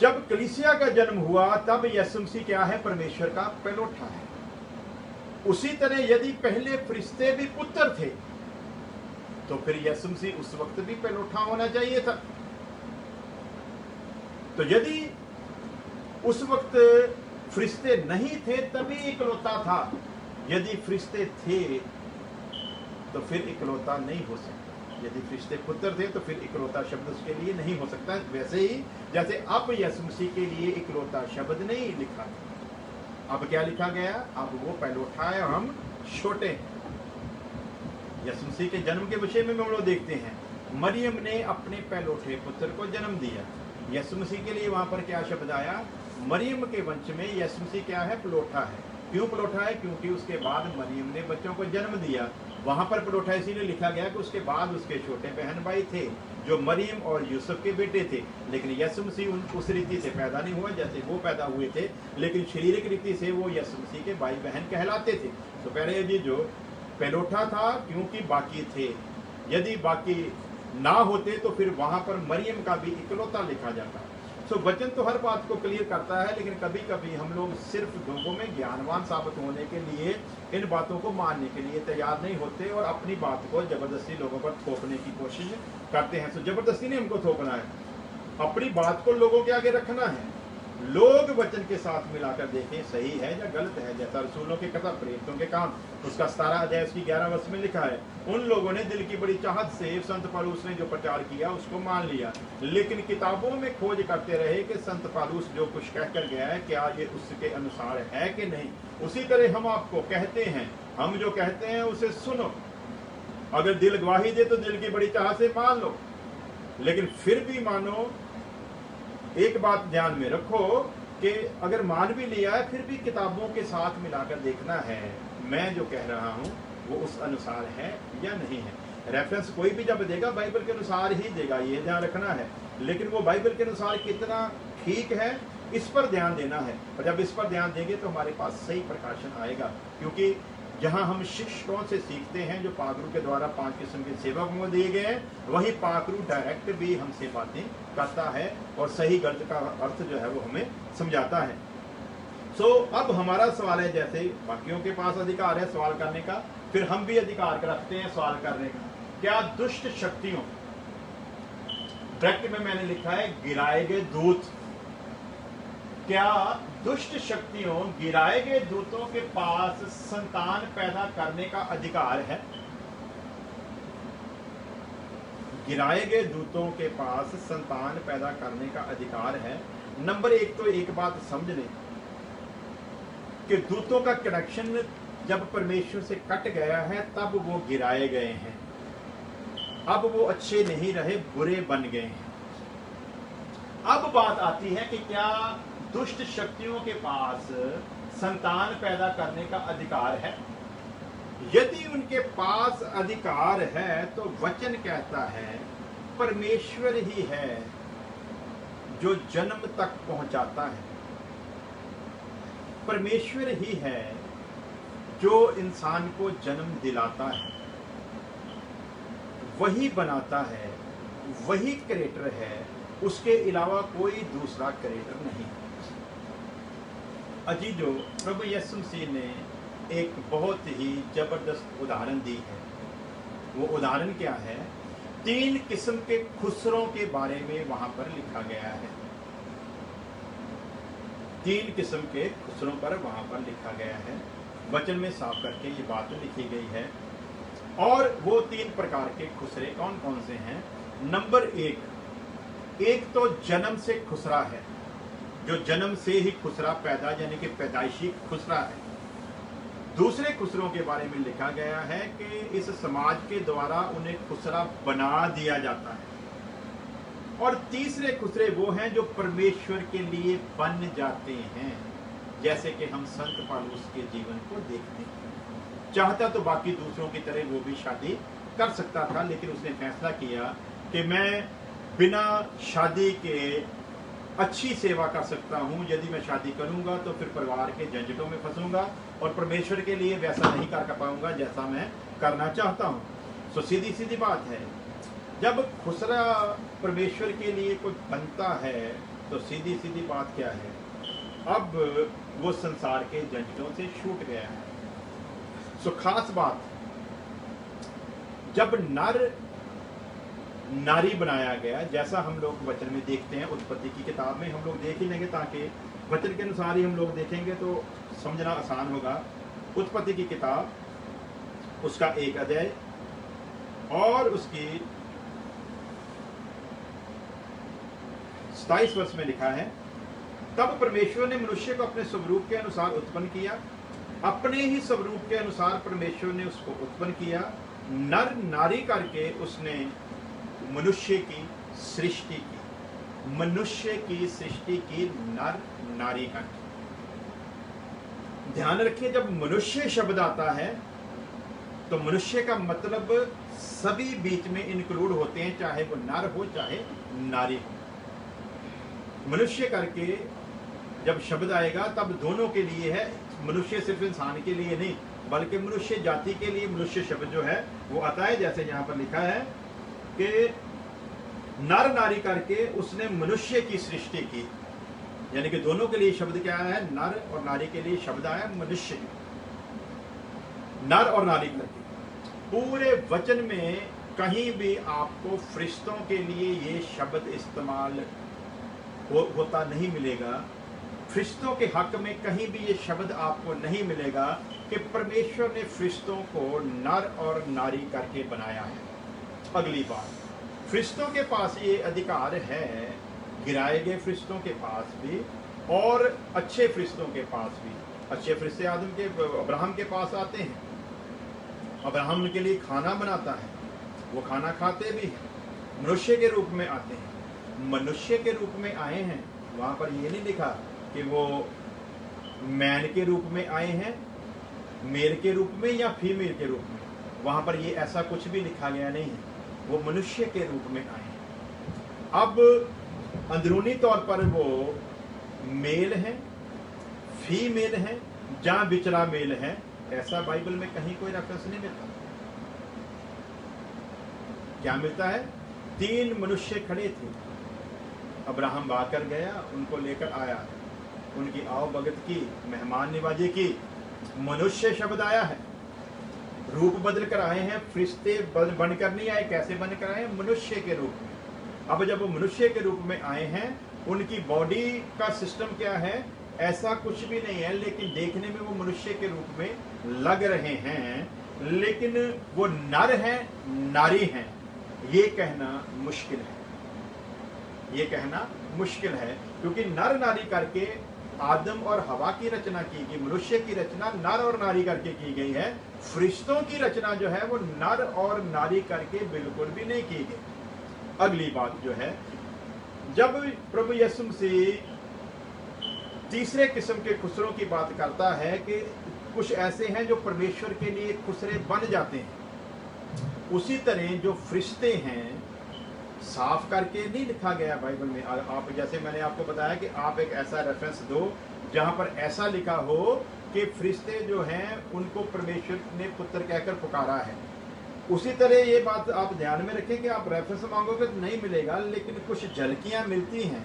जब कलीसिया का जन्म हुआ तब यीशु मसीह क्या है? परमेश्वर का पहलौठा है। उसी तरह यदि पहले फरिश्ते भी पुत्र थे तो फिर यीशु मसीह उस वक्त भी पहलौठा होना चाहिए था। तो यदि उस वक्त फरिश्ते नहीं थे तभी इकलौता था, यदि फरिश्ते थे तो फिर इकलौता नहीं हो सकता। यदि फरिश्ते पुत्र थे तो फिर इकलौता शब्द उसके लिए नहीं हो सकता। वैसे ही जैसे अब यीशु मसीह के लिए इकलौता शब्द नहीं लिखा, अब क्या लिखा गया? अब वो पहलौठा है और हम छोटे हैं। यीशु मसीह के जन्म के विषय में हम लोग देखते हैं, मरियम ने अपने पहलौठे पुत्र को जन्म दिया। यीशु मसीह के लिए वहां पर क्या शब्द आया? मरियम के वंश में यीशु मसीह क्या है? पलौठा है। क्यों पलौठा है? क्योंकि उसके बाद मरियम ने बच्चों को जन्म दिया। वहां पर पलौठा इसीलिए लिखा गया कि उसके बाद उसके छोटे बहन भाई थे जो मरियम और यूसुफ के बेटे थे, लेकिन यीशु मसीह उस रीति से पैदा नहीं हुआ जैसे वो पैदा हुए थे, लेकिन शारीरिक रीति से वो यीशु मसीह के भाई बहन कहलाते थे। तो पहले जी जो पहलौठा था क्योंकि बाकी थे, यदि बाकी ना होते तो फिर वहां पर मरियम का भी इकलौता लिखा जाता। सो वचन तो हर बात को क्लियर करता है, लेकिन कभी कभी हम लोग सिर्फ लोगों में ज्ञानवान साबित होने के लिए इन बातों को मानने के लिए तैयार नहीं होते और अपनी बात को जबरदस्ती लोगों पर थोपने की कोशिश करते हैं। सो जबरदस्ती नहीं हमको थोपना है, अपनी बात को लोगों के आगे रखना है। लोग वचन के साथ मिलाकर देखें सही है या गलत है। जैसा रसूलों के कथा, प्रेरितों के काम, उसका 17 अध्याय उसकी 11 वर्ष में लिखा है। उन लोगों ने दिल की बड़ी चाहत से संत पौलुस ने जो प्रचार किया उसको मान लिया, लेकिन किताबों में खोज करते रहे कि संत पौलुस जो कुछ कहकर गया है क्या ये उसके अनुसार है कि नहीं। उसी तरह हम आपको कहते हैं, हम जो कहते हैं उसे सुनो। अगर दिल गवाही दे तो दिल की बड़ी चाहत से मान लो, लेकिन फिर भी मानो। एक बात ध्यान में रखो कि अगर मान भी लिया है फिर भी किताबों के साथ मिलाकर देखना है मैं जो कह रहा हूं वो उस अनुसार है या नहीं है। रेफरेंस कोई भी जब देगा बाइबल के अनुसार ही देगा, ये ध्यान रखना है। लेकिन वो बाइबल के अनुसार कितना ठीक है इस पर ध्यान देना है। और जब इस पर ध्यान देंगे तो हमारे पास सही प्रकाशन आएगा, क्योंकि जहां हम शिक्षकों से सीखते हैं जो पाकरू के द्वारा 5 किस्म के सेवक को दिए गए हैं, वही पाकरू डायरेक्ट भी हमसे बातें करता है और सही गलत का अर्थ जो है वो हमें समझाता है। सो अब हमारा सवाल है, जैसे बाकियों के पास अधिकार है सवाल करने का, फिर हम भी अधिकार रखते हैं सवाल करने का। क्या दुष्ट शक्तियों, ब्रैकेट में मैंने लिखा है गिराए गए दूत, क्या दुष्ट शक्तियों गिराए गए दूतों के पास संतान पैदा करने का अधिकार है? गिराए गए दूतों के पास संतान पैदा करने का अधिकार है। नंबर 1 तो एक बात समझ लें कि दूतों का कनेक्शन जब परमेश्वर से कट गया है तब वो गिराए गए हैं। अब वो अच्छे नहीं रहे, बुरे बन गए हैं। अब बात आती है कि क्या दुष्ट शक्तियों के पास संतान पैदा करने का अधिकार है? यदि उनके पास अधिकार है तो वचन कहता है परमेश्वर ही है जो जन्म तक पहुंचाता है, परमेश्वर ही है जो इंसान को जन्म दिलाता है, वही बनाता है, वही क्रिएटर है, उसके अलावा कोई दूसरा क्रिएटर नहीं। अजीजों, प्रभु यीशु मसीह ने एक बहुत ही जबरदस्त उदाहरण दी है। वो उदाहरण क्या है? 3 किस्म के खुसरों के बारे में वहां पर लिखा गया है। 3 किस्म के खुसरों पर वहां पर लिखा गया है। वचन में साफ करके ये बात लिखी गई है। और वो 3 प्रकार के खुसरे कौन कौन से हैं? नंबर 1, एक तो जन्म से खुसरा है, जो जन्म से ही खुसरा पैदा यानी कि पैदाइशी खुसरा है। दूसरे खुसरों के बारे में लिखा गया है कि इस समाज के द्वारा उन्हें खुसरा बना दिया जाता है। और तीसरे खुसरे वो हैं जो परमेश्वर के लिए बन जाते हैं, जैसे कि हम संत पौलुस के जीवन को देखते हैं। चाहता तो बाकी दूसरों की तरह वो भी शादी कर सकता था, लेकिन उसने फैसला किया कि मैं बिना शादी के अच्छी सेवा कर सकता हूं। यदि मैं शादी करूंगा तो फिर परिवार के झंझटों में फंसूंगा और परमेश्वर के लिए वैसा नहीं कर पाऊंगा जैसा मैं करना चाहता हूं। तो सीधी सीधी बात है, जब खुसरा परमेश्वर के लिए कोई बनता है तो सीधी सीधी बात क्या है? अब वो संसार के झंझटों से छूट गया है। सो खास बात, जब नर नारी बनाया गया, जैसा हम लोग वचन में देखते हैं, उत्पत्ति की किताब में हम लोग देख ही लेंगे, ताकि वचन के अनुसार ही हम लोग देखेंगे तो समझना आसान होगा। उत्पत्ति की किताब उसका 1 अध्याय और उसकी 27 वर्ष में लिखा है, तब परमेश्वर ने मनुष्य को अपने स्वरूप के अनुसार उत्पन्न किया, अपने ही स्वरूप के अनुसार परमेश्वर ने उसको उत्पन्न किया, नर नारी करके उसने मनुष्य की सृष्टि की। मनुष्य की सृष्टि की नर नारी का। ध्यान रखिए, जब मनुष्य शब्द आता है तो मनुष्य का मतलब सभी बीच में इंक्लूड होते हैं, चाहे वो नर हो चाहे नारी हो। मनुष्य करके जब शब्द आएगा तब दोनों के लिए है। मनुष्य सिर्फ इंसान के लिए नहीं बल्कि मनुष्य जाति के लिए मनुष्य शब्द जो है वो आता है। जैसे यहाँ पर लिखा है कि नर नारी करके उसने मनुष्य की सृष्टि की, यानी कि दोनों के लिए शब्द क्या है? नर और नारी के लिए शब्द आया मनुष्य। नर और नारी करके पूरे वचन में कहीं भी आपको फरिश्तों के लिए ये शब्द इस्तेमाल होता नहीं मिलेगा। फरिश्तों के हक में कहीं भी ये शब्द आपको नहीं मिलेगा कि परमेश्वर ने फरिश्तों को नर और नारी करके बनाया है। अगली बात, फरिश्तों के पास ये अधिकार है, गिराए गए फरिश्तों के पास भी और अच्छे फरिश्तों के पास भी। अच्छे फरिश्ते आदम के अब्राहम के पास आते हैं, अब्राहम उनके लिए खाना बनाता है, वो खाना खाते भी हैं। मनुष्य के रूप में आते हैं, मनुष्य के रूप में आए हैं। वहां पर ये नहीं लिखा कि वो मैन के रूप में आए हैं, मेल के रूप में या फीमेल के रूप में, वहां पर ये ऐसा कुछ भी लिखा गया नहीं है। वो मनुष्य के रूप में आए हैं। अब अंदरूनी तौर पर वो मेल हैं, फीमेल हैं, जहां बिचला मेल है, ऐसा बाइबल में कहीं कोई रेफरेंस नहीं मिलता। क्या मिलता है? 3 मनुष्य खड़े थे, अब्राहम भागकर गया, उनको लेकर आया, उनकी आओ भगत की, मेहमान निवाजी की। मनुष्य शब्द आया है, रूप बदल कर आए हैं, फरिश्ते बनकर नहीं आए। कैसे बनकर आए? मनुष्य के रूप में। अब जब वो मनुष्य के रूप में आए हैं, उनकी बॉडी का सिस्टम क्या है? ऐसा कुछ भी नहीं है, लेकिन देखने में वो मनुष्य के रूप में लग रहे हैं, लेकिन वो नर हैं, नारी हैं। ये कहना मुश्किल है, ये कहना मुश्किल है, क्योंकि नर नारी करके आदम और हवा की रचना की गई। मनुष्य की रचना नर और नारी करके की गई है। फरिश्तों की रचना जो है वो नर और नारी करके बिल्कुल भी नहीं की गई। अगली बात जो है, जब प्रभु यीशु मसीह तीसरे किस्म के खुसरों की बात करता है कि कुछ ऐसे हैं जो परमेश्वर के लिए खुसरे बन जाते हैं, उसी तरह जो फरिश्ते हैं, साफ करके नहीं लिखा गया बाइबल में। आप जैसे मैंने आपको बताया कि आप एक ऐसा रेफरेंस दो जहां पर ऐसा लिखा हो कि फरिश्ते जो हैं उनको परमेश्वर ने पुत्र कहकर पुकारा है। उसी तरह ये बात आप ध्यान में रखें कि आप रेफरेंस मांगोगे तो नहीं मिलेगा, लेकिन कुछ झलकियां मिलती हैं।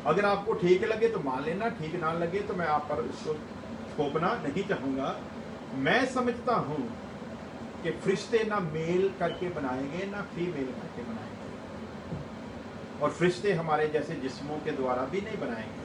अगर आपको ठीक लगे तो मान लेना, ठीक ना लगे तो मैं आप पर इसको थोपना नहीं चाहूंगा। मैं समझता हूं कि फरिश्ते ना मेल करके बनाएंगे ना फीमेल करके बनाएंगे, और फरिश्ते हमारे जैसे जिस्मों के द्वारा भी नहीं बनाएंगे।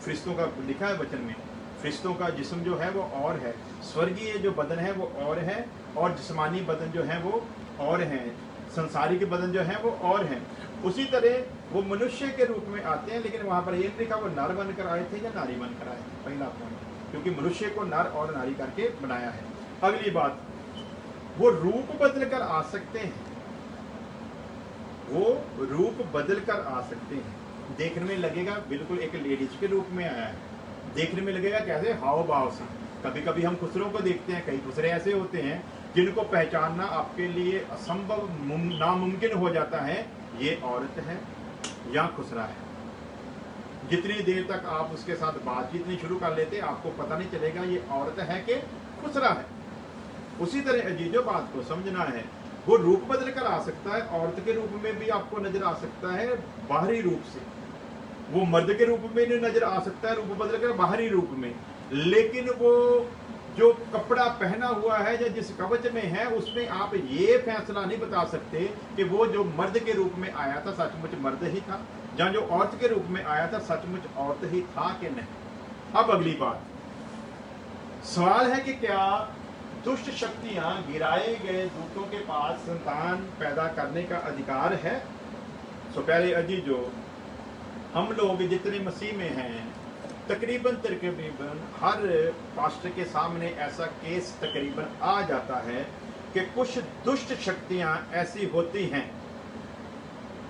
फरिश्तों का लिखा है वचन में, फरिश्तों का जिस्म जो है वो और है, स्वर्गीय जो बदन है वो और है, और जिस्मानी बदन जो है वो और है, संसारिक बदन जो है वो और है। उसी तरह वो मनुष्य के रूप में आते हैं, लेकिन वहां पर ये लिखा वो नर बनकर आए थे या नारी बनकर आए थे। पहला पॉइंट, क्योंकि मनुष्य को नर और नारी करके बनाया है। अगली बात, वो रूप बदल कर आ सकते हैं, वो रूप बदल कर आ सकते हैं। देखने में लगेगा बिल्कुल एक लेडीज के रूप में आया है, देखने में लगेगा कैसे? हाव भाव से। कभी कभी हम खुसरों को देखते हैं, कई खुसरे ऐसे होते हैं जिनको पहचानना आपके लिए असंभव, नामुमकिन हो जाता है, ये औरत है या खुसरा है। जितनी देर तक आप उसके साथ बातचीत नहीं शुरू कर लेते, आपको पता नहीं चलेगा ये औरत है कि खुसरा है। उसी तरह अजीजों, बात को समझना है, वो रूप बदल कर आ सकता है, औरत के रूप में भी आपको नजर आ सकता है बाहरी रूप से, वो मर्द के रूप में नहीं नजर आ सकता है रूप बदल कर बाहरी रूप में, लेकिन वो जो कपड़ा पहना हुआ है या जिस कवच में है उसमें आप ये फैसला नहीं बता सकते कि वो जो मर्द के रूप में आया था सचमुच मर्द ही था, या जो औरत के रूप में आया था सचमुच औरत ही था कि नहीं। अब अगली बात, सवाल है कि क्या दुष्ट शक्तियां गिराए गए दूतों के पास संतान पैदा करने का अधिकार है? तो पहले अजीजों, हम लोग जितने मसीह में हैं, तकरीबन हर पास्टर के सामने ऐसा केस तकरीबन आ जाता है कि कुछ दुष्ट शक्तियां ऐसी होती हैं,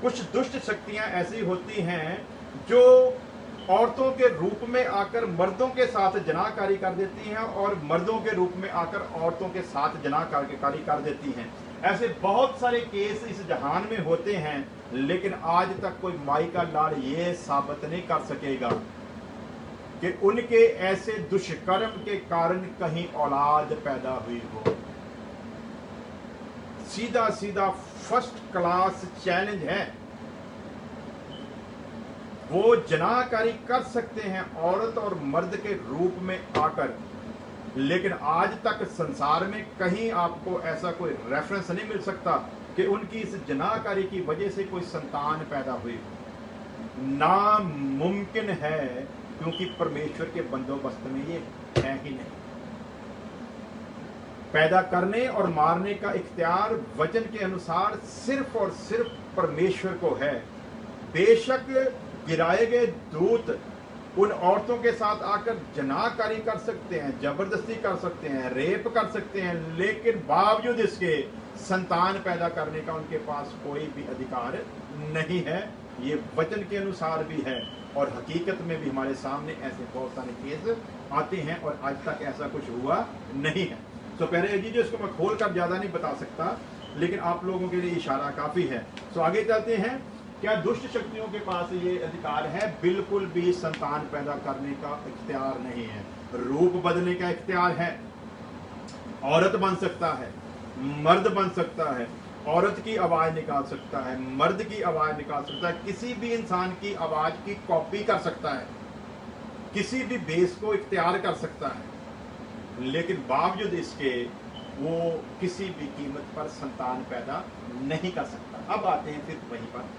कुछ दुष्ट शक्तियां ऐसी होती हैं जो औरतों के रूप में आकर मर्दों के साथ जनाकारी कर देती हैं और मर्दों के रूप में आकर औरतों के साथ जनाकारी कर देती हैं। ऐसे बहुत सारे केस इस जहान में होते हैं, लेकिन आज तक कोई माई का लाड़ ये साबित नहीं कर सकेगा कि उनके ऐसे दुष्कर्म के कारण कहीं औलाद पैदा हुई हो। सीधा सीधा फर्स्ट क्लास चैलेंज है। वो जनाकारी कर सकते हैं औरत और मर्द के रूप में आकर, लेकिन आज तक संसार में कहीं आपको ऐसा कोई रेफरेंस नहीं मिल सकता कि उनकी इस जनाकारी की वजह से कोई संतान पैदा हुई। नामुमकिन है, क्योंकि परमेश्वर के बंदोबस्त में ये है ही नहीं। पैदा करने और मारने का इख्तियार वचन के अनुसार सिर्फ और सिर्फ परमेश्वर को है। बेशक गिराए गए दूत उन औरतों के साथ आकर जनाकारी कर सकते हैं, जबरदस्ती कर सकते हैं, रेप कर सकते हैं, लेकिन बावजूद इसके संतान पैदा करने का उनके पास कोई भी अधिकार नहीं है। ये वचन के अनुसार भी है और हकीकत में भी हमारे सामने ऐसे बहुत सारे केस आते हैं और आज तक ऐसा कुछ हुआ नहीं है। तो पहले जी जो इसको मैं खोल कर ज्यादा नहीं बता सकता, लेकिन आप लोगों के लिए इशारा काफी है। तो आगे चलते हैं। क्या दुष्ट शक्तियों के पास ये अधिकार है? बिल्कुल भी संतान पैदा करने का इख्तियार नहीं है। रूप बदलने का इख्तियार है। औरत बन सकता है, मर्द बन सकता है, औरत की आवाज निकाल सकता है, मर्द की आवाज निकाल सकता है, किसी भी इंसान की आवाज की कॉपी कर सकता है, किसी भी बेस को इख्तियार कर सकता है, लेकिन बावजूद इसके वो किसी भी कीमत पर संतान पैदा नहीं कर सकता। अब आते हैं फिर वहीं पर।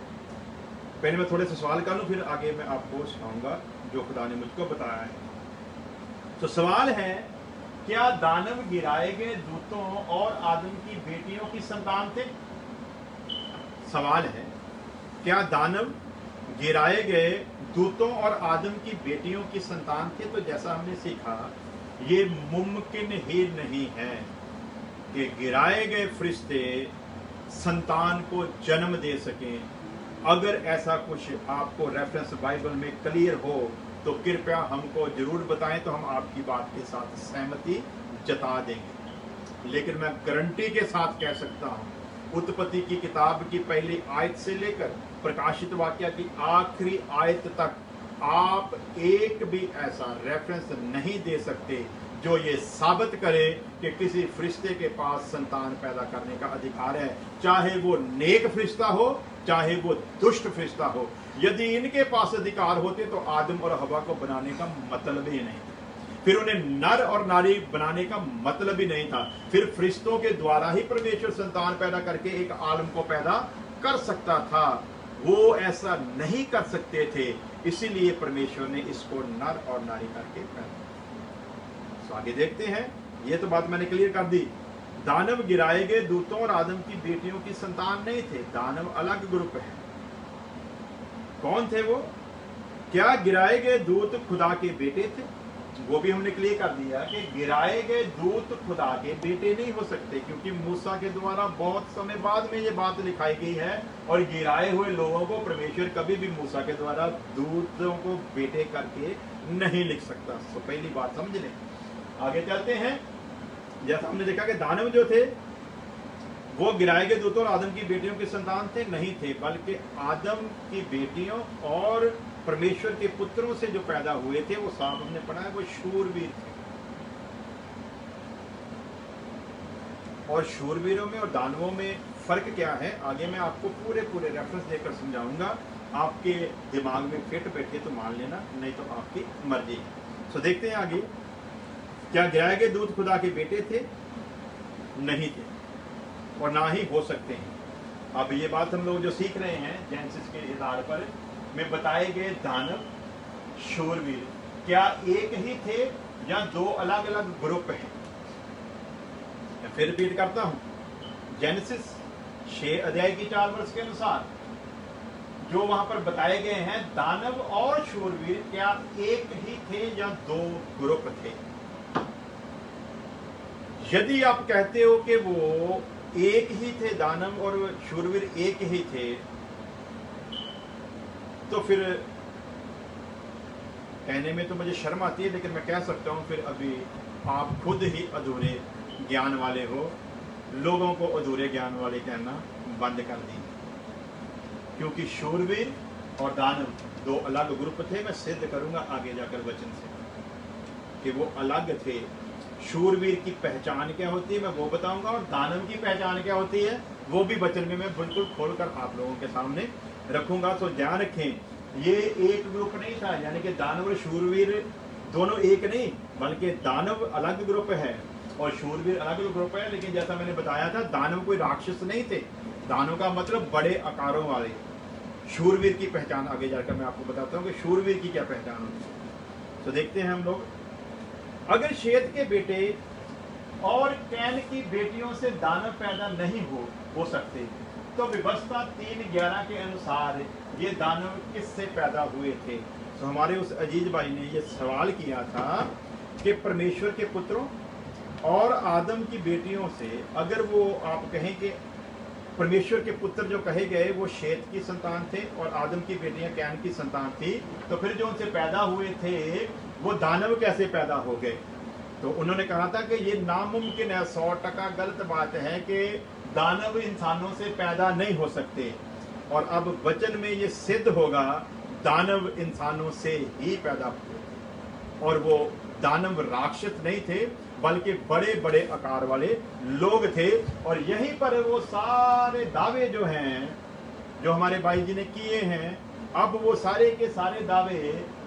पहले मैं थोड़े से सवाल कर लूं, फिर आगे मैं आपको सिखाऊंगा जो खुदा ने मुझको बताया है। तो सवाल है, क्या दानव गिराए गए दूतों और आदम की बेटियों की संतान थे? सवाल है, क्या दानव गिराए गए दूतों और आदम की बेटियों की संतान थे? तो जैसा हमने सीखा, ये मुमकिन ही नहीं है कि गिराए गए फरिश्ते संतान को जन्म दे सकें। अगर ऐसा कुछ आपको रेफरेंस बाइबल में क्लियर हो तो कृपया हमको जरूर बताएं, तो हम आपकी बात के साथ सहमति जता देंगे। लेकिन मैं गारंटी के साथ कह सकता हूं, उत्पत्ति की किताब की पहली आयत से लेकर प्रकाशित वाक्य की आखिरी आयत तक आप एक भी ऐसा रेफरेंस नहीं दे सकते जो ये साबित करे कि किसी फरिश्ते के पास संतान पैदा करने का अधिकार है, चाहे वो नेक फरिश्ता हो, चाहे वो दुष्ट फरिश्ता हो। यदि इनके पास अधिकार होते तो आदम और हवा को बनाने का मतलब ही नहीं, फिर उन्हें नर और नारी बनाने का मतलब ही नहीं था। फिर फरिश्तों के द्वारा ही परमेश्वर संतान पैदा करके एक आलम को पैदा कर सकता था। वो ऐसा नहीं कर सकते थे, इसीलिए परमेश्वर ने इसको नर और नारी करके पैदा। तो आगे देखते हैं। ये तो बात मैंने क्लियर कर दी। दानव गिराए गए दूतों और आदम की बेटियों की संतान नहीं थे। दानव अलग ग्रुप है। कौन थे वो? क्या गिराए गए दूत खुदा के बेटे थे? वो भी हमने क्लियर कर दिया कि गिराए गए दूत खुदा के बेटे नहीं हो सकते, क्योंकि मूसा के द्वारा बहुत समय बाद में ये बात लिखाई गई है और गिराए हुए लोगों को परमेश्वर कभी भी मूसा के द्वारा दूतों को बेटे करके नहीं लिख सकता। तो पहली बात समझ लें। आगे चलते हैं। जैसा हमने देखा कि दानव जो थे वो गिराए गए दूतों और आदम की बेटियों के संतान थे, नहीं थे, बल्कि आदम की बेटियों और परमेश्वर के पुत्रों से जो पैदा हुए थे वो साफ हमने पढ़ा है, वो शूरवीर थे। और शूरवीरों में और दानवों में फर्क क्या है, आगे मैं आपको पूरे रेफरेंस देकर समझाऊंगा। आपके दिमाग में फिट बैठे तो मान लेना, नहीं तो आपकी मर्जी है। तो देखते हैं आगे। क्या गिराए गए दूत खुदा के बेटे थे? नहीं थे और ना ही हो सकते हैं। अब ये बात हम लोग जो सीख रहे हैं जेनेसिस के आधार पर में बताए गए दानव शूरवीर क्या एक ही थे या दो अलग अलग ग्रुप हैं? मैं फिर रिपीट करता हूं। जेनेसिस 6 अध्याय की 4 वर्ष के अनुसार जो वहां पर बताए गए हैं दानव और शूरवीर क्या एक ही थे या दो ग्रुप थे? यदि आप कहते हो कि वो एक ही थे, दानव और शूरवीर एक ही थे, तो फिर कहने में तो मुझे शर्म आती है, लेकिन मैं कह सकता हूं फिर अभी आप खुद ही अधूरे ज्ञान वाले हो। लोगों को अधूरे ज्ञान वाले कहना बंद कर दीजिए, क्योंकि शूरवीर और दानव दो अलग ग्रुप थे। मैं सिद्ध करूंगा आगे जाकर वचन से कि वो अलग थे। शूरवीर की पहचान क्या होती है मैं वो बताऊंगा, और दानव की पहचान क्या होती है वो भी वचन में मैं बिल्कुल खोलकर आप लोगों के सामने रखूंगा। तो ध्यान रखें, ये एक ग्रुप नहीं था, यानी कि दानव और शूरवीर दोनों एक नहीं, बल्कि दानव अलग ग्रुप है और शूरवीर अलग ग्रुप है। लेकिन जैसा मैंने बताया था, दानव कोई राक्षस नहीं थे। दानव का मतलब बड़े आकारों वाले। शूरवीर की पहचान आगे जाकर मैं आपको बताता हूँ कि शूरवीर की क्या पहचान होती है। तो देखते हैं हम लोग, अगर शेत के बेटे और कैन की बेटियों से दानव पैदा नहीं हो सकते, तो व्यवस्था 3:11 के अनुसार ये दानव किससे पैदा हुए थे? तो हमारे उस अजीज भाई ने ये सवाल किया था कि परमेश्वर के पुत्रों और आदम की बेटियों से, अगर वो आप कहें कि परमेश्वर के पुत्र जो कहे गए वो शेत की संतान थे और आदम की बेटियां कैन की संतान थी, तो फिर जो उनसे पैदा हुए थे वो दानव कैसे पैदा हो गए? तो उन्होंने कहा था कि ये नामुमकिन है, 100% गलत बात है कि दानव इंसानों से पैदा नहीं हो सकते। और अब वचन में ये सिद्ध होगा, दानव इंसानों से ही पैदा हुए और वो दानव राक्षस नहीं थे बल्कि बड़े बड़े आकार वाले लोग थे। और यहीं पर वो सारे दावे जो हैं, जो हमारे भाई जी ने किए हैं, अब वो सारे के सारे दावे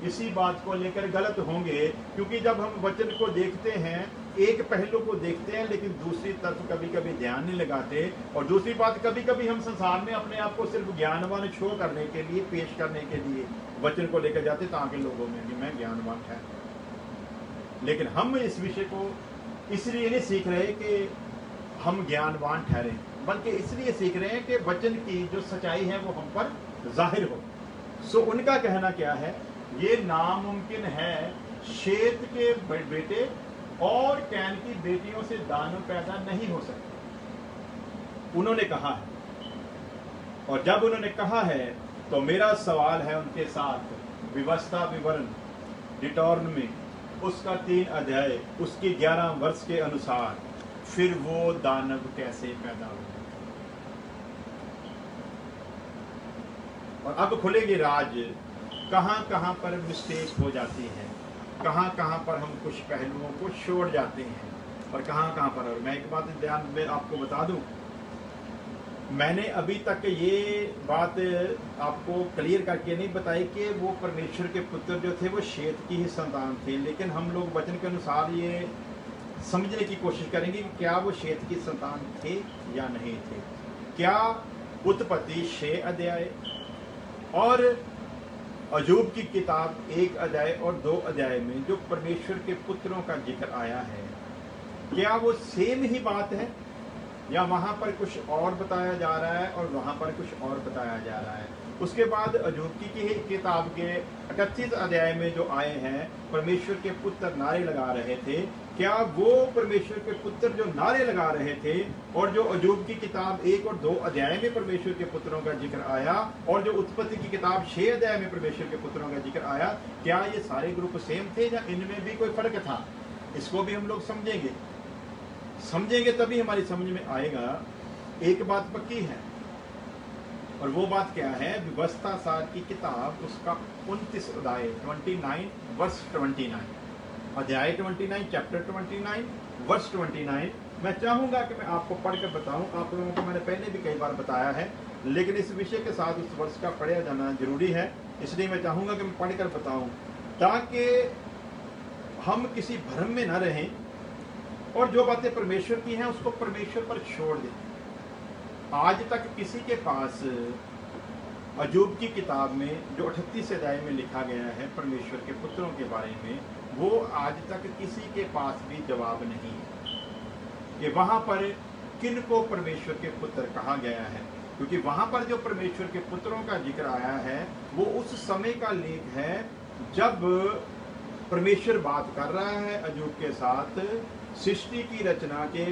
इसी बात को लेकर गलत होंगे, क्योंकि जब हम वचन को देखते हैं, एक पहलू को देखते हैं लेकिन दूसरी तरफ कभी कभी ध्यान नहीं लगाते। और दूसरी बात, कभी कभी हम संसार में अपने आप को सिर्फ ज्ञानवान शो करने के लिए, पेश करने के लिए वचन को लेकर जाते ताकि लोगों में कि मैं ज्ञानवान है। लेकिन हम इस विषय को इसलिए नहीं सीख रहे कि हम ज्ञानवान ठहरे, बल्कि इसलिए सीख रहे हैं कि वचन की जो सच्चाई है वो हम पर जाहिर हो। सो उनका कहना क्या है, ये नामुमकिन है, शेत के बेटे और कैन की बेटियों से दानव पैदा नहीं हो सकते, उन्होंने कहा है। और जब उन्होंने कहा है तो मेरा सवाल है उनके साथ, व्यवस्था विवरण डिटॉर्नमी उसका 3 अध्याय उसकी 11 वर्ष के अनुसार फिर वो दानव कैसे पैदा हुए? और अब खुलेगी राज, कहां कहां पर मिस्टेक हो जाती है, कहां कहां पर हम कुछ पहलुओं को छोड़ जाते हैं और कहां कहां पर। और मैं एक बात ध्यान में आपको बता दूं, मैंने अभी तक ये बात आपको क्लियर करके नहीं बताई कि वो परमेश्वर के पुत्र जो थे वो शेत की ही संतान थे, लेकिन हम लोग वचन के अनुसार ये समझने की कोशिश करेंगे कि क्या वो शेत की संतान थे या नहीं थे। क्या उत्पत्ति 6 अध्याय और अजूब की किताब 1 अध्याय और 2 अध्याय में जो परमेश्वर के पुत्रों का जिक्र आया है, क्या वो सेम ही बात है या वहां पर कुछ और बताया जा रहा है और वहां पर कुछ और बताया जा रहा है? उसके बाद अजूब की किताब के 38 अध्याय में जो आए हैं, परमेश्वर के पुत्र नारे लगा रहे थे, क्या वो परमेश्वर के पुत्र जो नारे लगा रहे थे और जो अजूब की किताब 1 और 2 अध्याय में परमेश्वर के पुत्रों का जिक्र आया और जो उत्पत्ति की किताब 6 अध्याय में परमेश्वर के पुत्रों का जिक्र आया, क्या ये सारे ग्रुप सेम थे या इनमें भी कोई फर्क था? इसको भी हम लोग समझेंगे तभी हमारी समझ में आएगा। एक बात पक्की है और वो बात क्या है, व्यवस्था सार की किताब उसका 29 अध्याय 29 वर्ष 29 अध्याय 29 चैप्टर 29 वर्ष 29। मैं चाहूंगा कि मैं आपको पढ़कर बताऊं। आप लोगों को मैंने पहले भी कई बार बताया है, लेकिन इस विषय के साथ उस वर्ष का पढ़ा जाना जरूरी है, इसलिए मैं चाहूंगा कि मैं पढ़कर बताऊं ताकि हम किसी भ्रम में न रहें और जो बातें परमेश्वर की हैं उसको परमेश्वर पर छोड़ दें। आज तक किसी के पास अजूब की किताब में जो 38 अध्याय में लिखा गया है परमेश्वर के पुत्रों के बारे में, वो आज तक किसी के पास भी जवाब नहीं है कि वहां पर किन को परमेश्वर के पुत्र कहा गया है, क्योंकि वहां पर जो परमेश्वर के पुत्रों का जिक्र आया है वो उस समय का लेख है जब परमेश्वर बात कर रहा है अजूब के साथ। सृष्टि की रचना के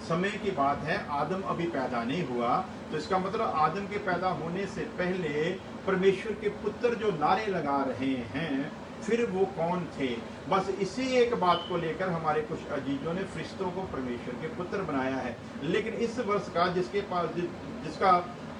समय की बात है, आदम अभी पैदा नहीं हुआ, तो इसका मतलब आदम के पैदा होने से पहले परमेश्वर के पुत्र जो नारे लगा रहे हैं, फिर वो कौन थे? बस इसी एक बात को लेकर हमारे कुछ अजीजों ने फरिश्तों को परमेश्वर के पुत्र बनाया है। लेकिन इस वर्ष का जिसका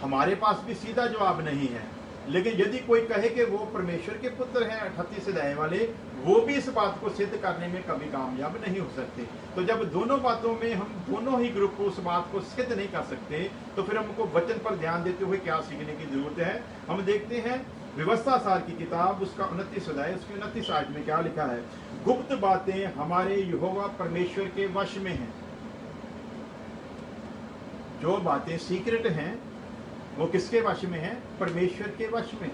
हमारे पास भी सीधा जवाब नहीं है, लेकिन यदि कोई कहे कि वो परमेश्वर के पुत्र हैं 38 अध्याय वाले, वो भी इस बात को सिद्ध करने में कभी कामयाब नहीं हो सकते। तो जब दोनों बातों में हम दोनों ही ग्रुप उस बात को सिद्ध नहीं कर सकते, तो फिर हमको वचन पर ध्यान देते हुए क्या सीखने की जरूरत है? हम देखते हैं व्यवस्था सार की किताब उसका 29 अध्याय उसकी 29 आयत में क्या लिखा है, गुप्त बातें हमारे यहोवा परमेश्वर के वश में हैं। जो बातें सीक्रेट हैं वो किसके वश में है? परमेश्वर के वश में।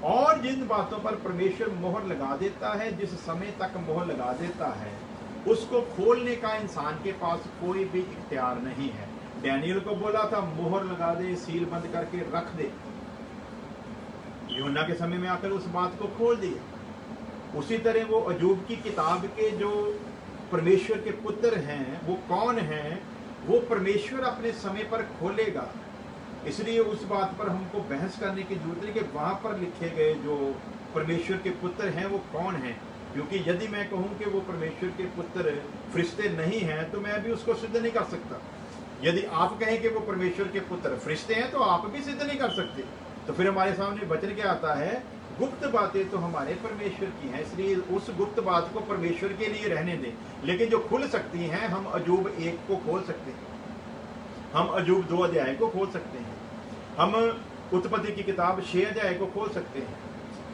और जिन बातों पर परमेश्वर मोहर लगा देता है, जिस समय तक मोहर लगा देता है, उसको खोलने का इंसान के पास कोई भी इख्तियार नहीं है। डैनियल को बोला था मोहर लगा दे, सील बंद करके रख दे, यूहन्ना के समय में आकर उस बात को खोल दिया। उसी तरह वो अजूब की किताब के जो परमेश्वर के पुत्र हैं वो कौन हैं, वो परमेश्वर अपने समय पर खोलेगा। इसलिए उस बात पर हमको बहस करने की जरूरत नहीं कि वहां पर लिखे गए जो परमेश्वर के पुत्र हैं वो कौन हैं, क्योंकि यदि मैं कहूं कि वो परमेश्वर के पुत्र फरिश्ते नहीं हैं तो मैं भी उसको सिद्ध नहीं कर सकता। यदि आप कहें कि वो परमेश्वर के पुत्र फरिश्ते हैं तो आप भी सिद्ध नहीं कर सकते। तो फिर हमारे सामने वचन क्या आता है, गुप्त बातें तो हमारे परमेश्वर की हैं, इसलिए उस गुप्त बात को परमेश्वर के लिए रहने दें। लेकिन जो खुल सकती हैं, हम अजूब 1 को खोल सकते हैं, हम अजूब 2 अध्याय को खोल सकते हैं, हम उत्पत्ति की किताब 6 अध्याय को खोल सकते हैं,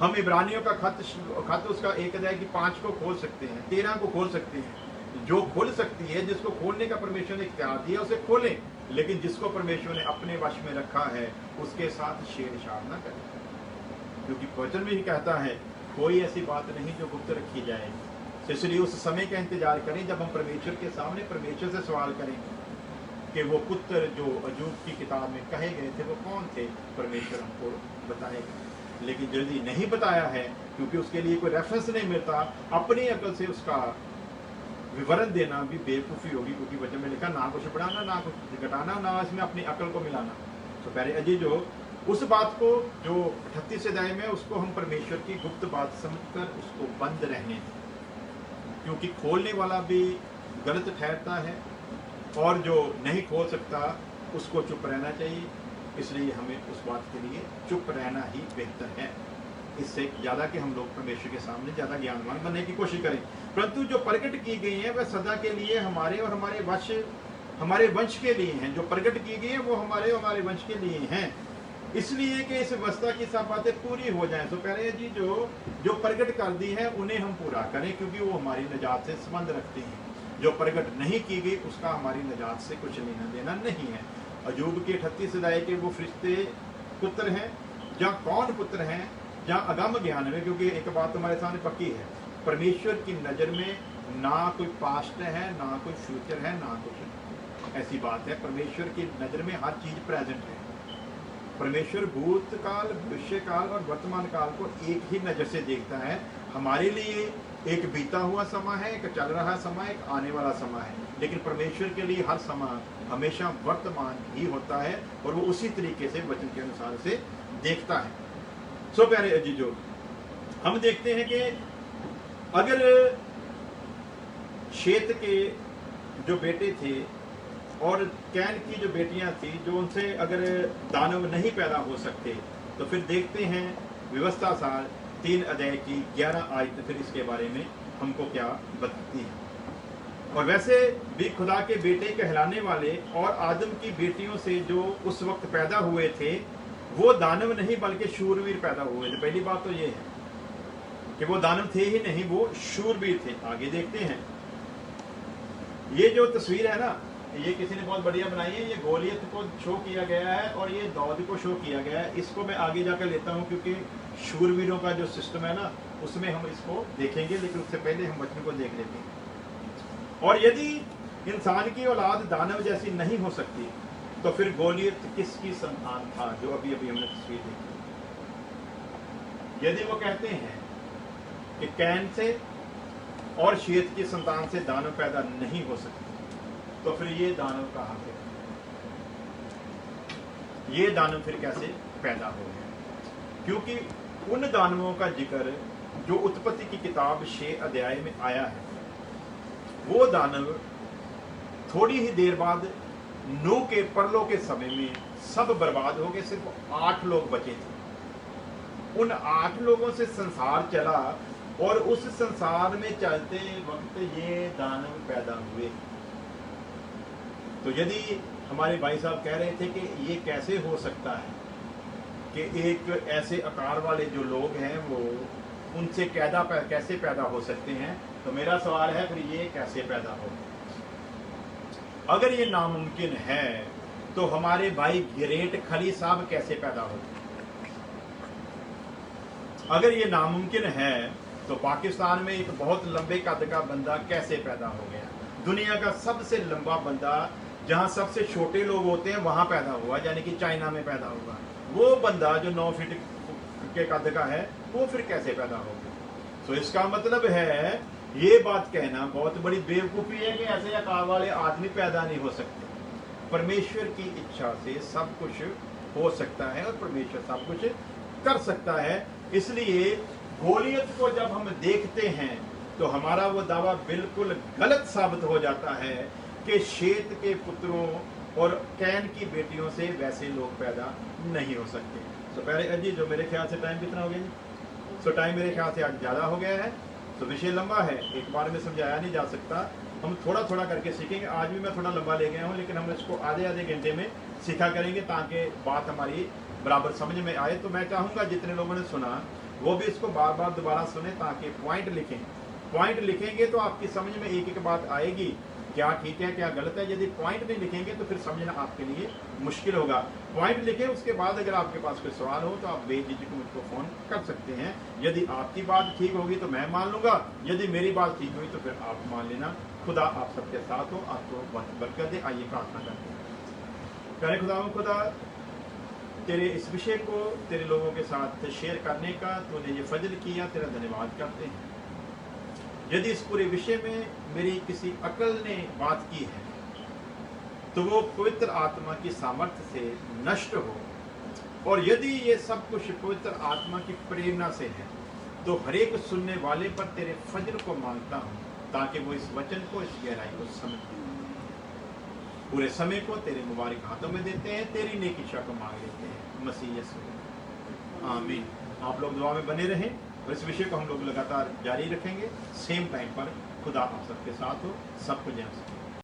हम इब्रानियों का खत उसका 1 अध्याय की 5 को खोल सकते हैं, 13 को खोल सकते हैं। जो खोल सकती है, जिसको खोलने का परमेश्वर ने इख्तियार दिया उसे खोलें, लेकिन जिसको परमेश्वर ने अपने वश में रखा है उसके साथ छेड़छाड़ न करें, क्योंकि वचन में ही कहता है कोई ऐसी बात नहीं जो गुप्त रखी जाए। इसलिए उस समय का इंतजार करें जब हम परमेश्वर के सामने परमेश्वर से सवाल करें कि वो पुत्र जो अजूब की किताब में कहे गए थे वो कौन थे, परमेश्वर हमको बताएगा। लेकिन यदि नहीं बताया है, क्योंकि उसके लिए कोई रेफरेंस नहीं मिलता, अपनी अकल से उसका विवरण देना भी बेवकूफ़ी होगी, क्योंकि वचन में लिखा ना कुछ बढ़ाना ना कुछ घटाना, ना इसमें अपनी अकल को मिलाना। तो पहले अजी जो उस बात को जो 38 अध्याय में उसको हम परमेश्वर की गुप्त बात समझकर उसको बंद रहने दें, क्योंकि खोलने वाला भी गलत ठहरता है और जो नहीं खोल सकता उसको चुप रहना चाहिए। इसलिए हमें उस बात के लिए चुप रहना ही बेहतर है, इससे ज़्यादा कि हम लोग परमेश्वर के सामने ज़्यादा ज्ञानवान बनने की कोशिश करें। परंतु जो प्रकट की गई हैं वह सदा के लिए हमारे और हमारे वंश के लिए हैं। जो प्रकट की गई हैं वो हमारे और हमारे वंश के लिए हैं, इसलिए कि इस व्यवस्था की सब बातें पूरी हो जाएं। तो पहले जी जो प्रकट कर दी है उन्हें हम पूरा करें, क्योंकि वो हमारी निजात से संबंध रखती हैं। जो प्रकट नहीं की गई उसका हमारी निजात से कुछ लेना देना नहीं है। अजूब के 38 अध्याय के वो फरिश्ते पुत्र हैं, जहाँ कौन पुत्र हैं, जहाँ अगम ज्ञान में, क्योंकि एक बात हमारे सामने पक्की है, परमेश्वर की नज़र में ना कोई पास्ट है, ना कोई फ्यूचर है, ना कुछ ऐसी बात है। परमेश्वर की नज़र में हर चीज़ प्रेजेंट है। परमेश्वर भूतकाल, भविष्यकाल और वर्तमान काल को एक ही नज़र से देखता है। हमारे लिए एक बीता हुआ समय है, एक चल रहा समय, एक आने वाला समय है, लेकिन परमेश्वर के लिए हर समय हमेशा वर्तमान ही होता है और वो उसी तरीके से वचन के अनुसार से देखता है। सो प्यारे अजीजों, हम देखते हैं कि अगर शेत के जो बेटे थे और कैन की जो बेटियां थी, जो उनसे अगर दानव नहीं पैदा हो सकते, तो फिर देखते हैं व्यवस्था सार 3 अध्याय की 11 आयत फिर इसके बारे में हमको क्या बताती है। और वैसे भी खुदा के बेटे कहलाने वाले और आदम की बेटियों से जो उस वक्त पैदा हुए थे वो दानव नहीं बल्कि शूरवीर पैदा हुए थे। पहली बात तो ये है कि वो दानव थे ही नहीं, वो शूरवीर थे। आगे देखते हैं, ये जो तस्वीर है ना, ये किसी ने बहुत बढ़िया बनाई है। ये गोलियत को शो किया गया है और ये दाऊद को शो किया गया है। इसको मैं आगे जाकर लेता हूँ, क्योंकि शूरवीरों का जो सिस्टम है ना उसमें हम इसको देखेंगे, लेकिन उससे पहले हम वचन को देख लेते हैं। और यदि इंसान की औलाद दानव जैसी नहीं हो सकती तो फिर गोलियत किसकी संतान था, जो अभी अभी हमने तस्वीर देखी। यदि वो कहते हैं कि कैन से और शेत की संतान से दानव पैदा नहीं हो सकते, तो फिर ये दानव कहाँ से, ये दानव फिर कैसे पैदा हो गए? क्योंकि उन दानवों का जिक्र जो उत्पत्ति की किताब 6 अध्याय में आया है, वो दानव थोड़ी ही देर बाद नूह के परलों के समय में सब बर्बाद हो गए। सिर्फ 8 लोग बचे थे। उन 8 लोगों से संसार चला और उस संसार में चलते वक्त ये दानव पैदा हुए। तो यदि हमारे भाई साहब कह रहे थे कि ये कैसे हो सकता है कि एक ऐसे आकार वाले जो लोग हैं वो उनसे कैसे पैदा हो सकते हैं, तो मेरा सवाल है फिर ये कैसे पैदा हो? अगर ये नामुमकिन है तो हमारे भाई ग्रेट खली साहब कैसे पैदा हो? अगर ये नामुमकिन है तो पाकिस्तान में एक बहुत लंबे कद का बंदा कैसे पैदा हो गया? दुनिया का सबसे लंबा बंदा जहाँ सबसे छोटे लोग होते हैं वहाँ पैदा हुआ, यानी कि चाइना में पैदा हुआ। वो बंदा जो 9 फीट के कद का है वो फिर कैसे पैदा हो गया? तो इसका मतलब है ये बात कहना बहुत बड़ी बेवकूफ़ी है कि ऐसे आकार वाले आदमी पैदा नहीं हो सकते। परमेश्वर की इच्छा से सब कुछ हो सकता है और परमेश्वर सब कुछ कर सकता है। इसलिए गोलियत को जब हम देखते हैं तो हमारा वो दावा बिल्कुल गलत साबित हो जाता है कि शेत के पुत्रों और कैन की बेटियों से वैसे लोग पैदा नहीं हो सकते। तो पहले अजी जो मेरे ख्याल से टाइम कितना हो गया जी? सो टाइम मेरे ख्याल से आज ज़्यादा हो गया है, तो विषय लंबा है, एक बार में समझाया नहीं जा सकता। हम थोड़ा थोड़ा करके सीखेंगे। आज भी मैं थोड़ा लंबा ले गया हूँ, लेकिन हम इसको आधे आधे घंटे में सीखा करेंगे ताकि बात हमारी बराबर समझ में आए। तो मैं चाहूँगा जितने लोगों ने सुना वो भी इसको बार बार दोबारा सुने ताकि पॉइंट लिखें। पॉइंट लिखेंगे तो आपकी समझ में एक एक बात आएगी, क्या ठीक है क्या गलत है। यदि पॉइंट नहीं लिखेंगे तो फिर समझना आपके लिए मुश्किल होगा। पॉइंट लिखें, उसके बाद अगर आपके पास कोई सवाल हो तो आप बेझिझक मुझको फ़ोन कर सकते हैं। यदि आपकी बात ठीक होगी तो मैं मान लूँगा, यदि मेरी बात ठीक हुई तो फिर आप मान लेना। खुदा आप सबके साथ हो, आपको बरकत दे। आइए प्रार्थना करते हैं। प्यारे खुदा तेरे इस विषय को तेरे लोगों के साथ शेयर करने का तूने ये फजल किया, तेरा धन्यवाद करते हैं। यदि इस पूरे विषय में मेरी किसी अकल ने बात की है तो वो पवित्र आत्मा की सामर्थ्य से नष्ट हो, और यदि ये सब कुछ पवित्र आत्मा की प्रेरणा से है तो हर एक सुनने वाले पर तेरे फजल को मांगता हूँ ताकि वो इस वचन को, इस गहराई को समझ ले। पूरे समय को तेरे मुबारक हाथों में देते हैं, तेरी नेक इच्छा को मांग लेते हैं मसीह यीशु। आमीन। आप लोग दुआ में बने रहें और इस विषय को हम लोग लगातार जारी रखेंगे। सेम टाइम पर खुदा आप सबके साथ हो, सबको जय मसीह।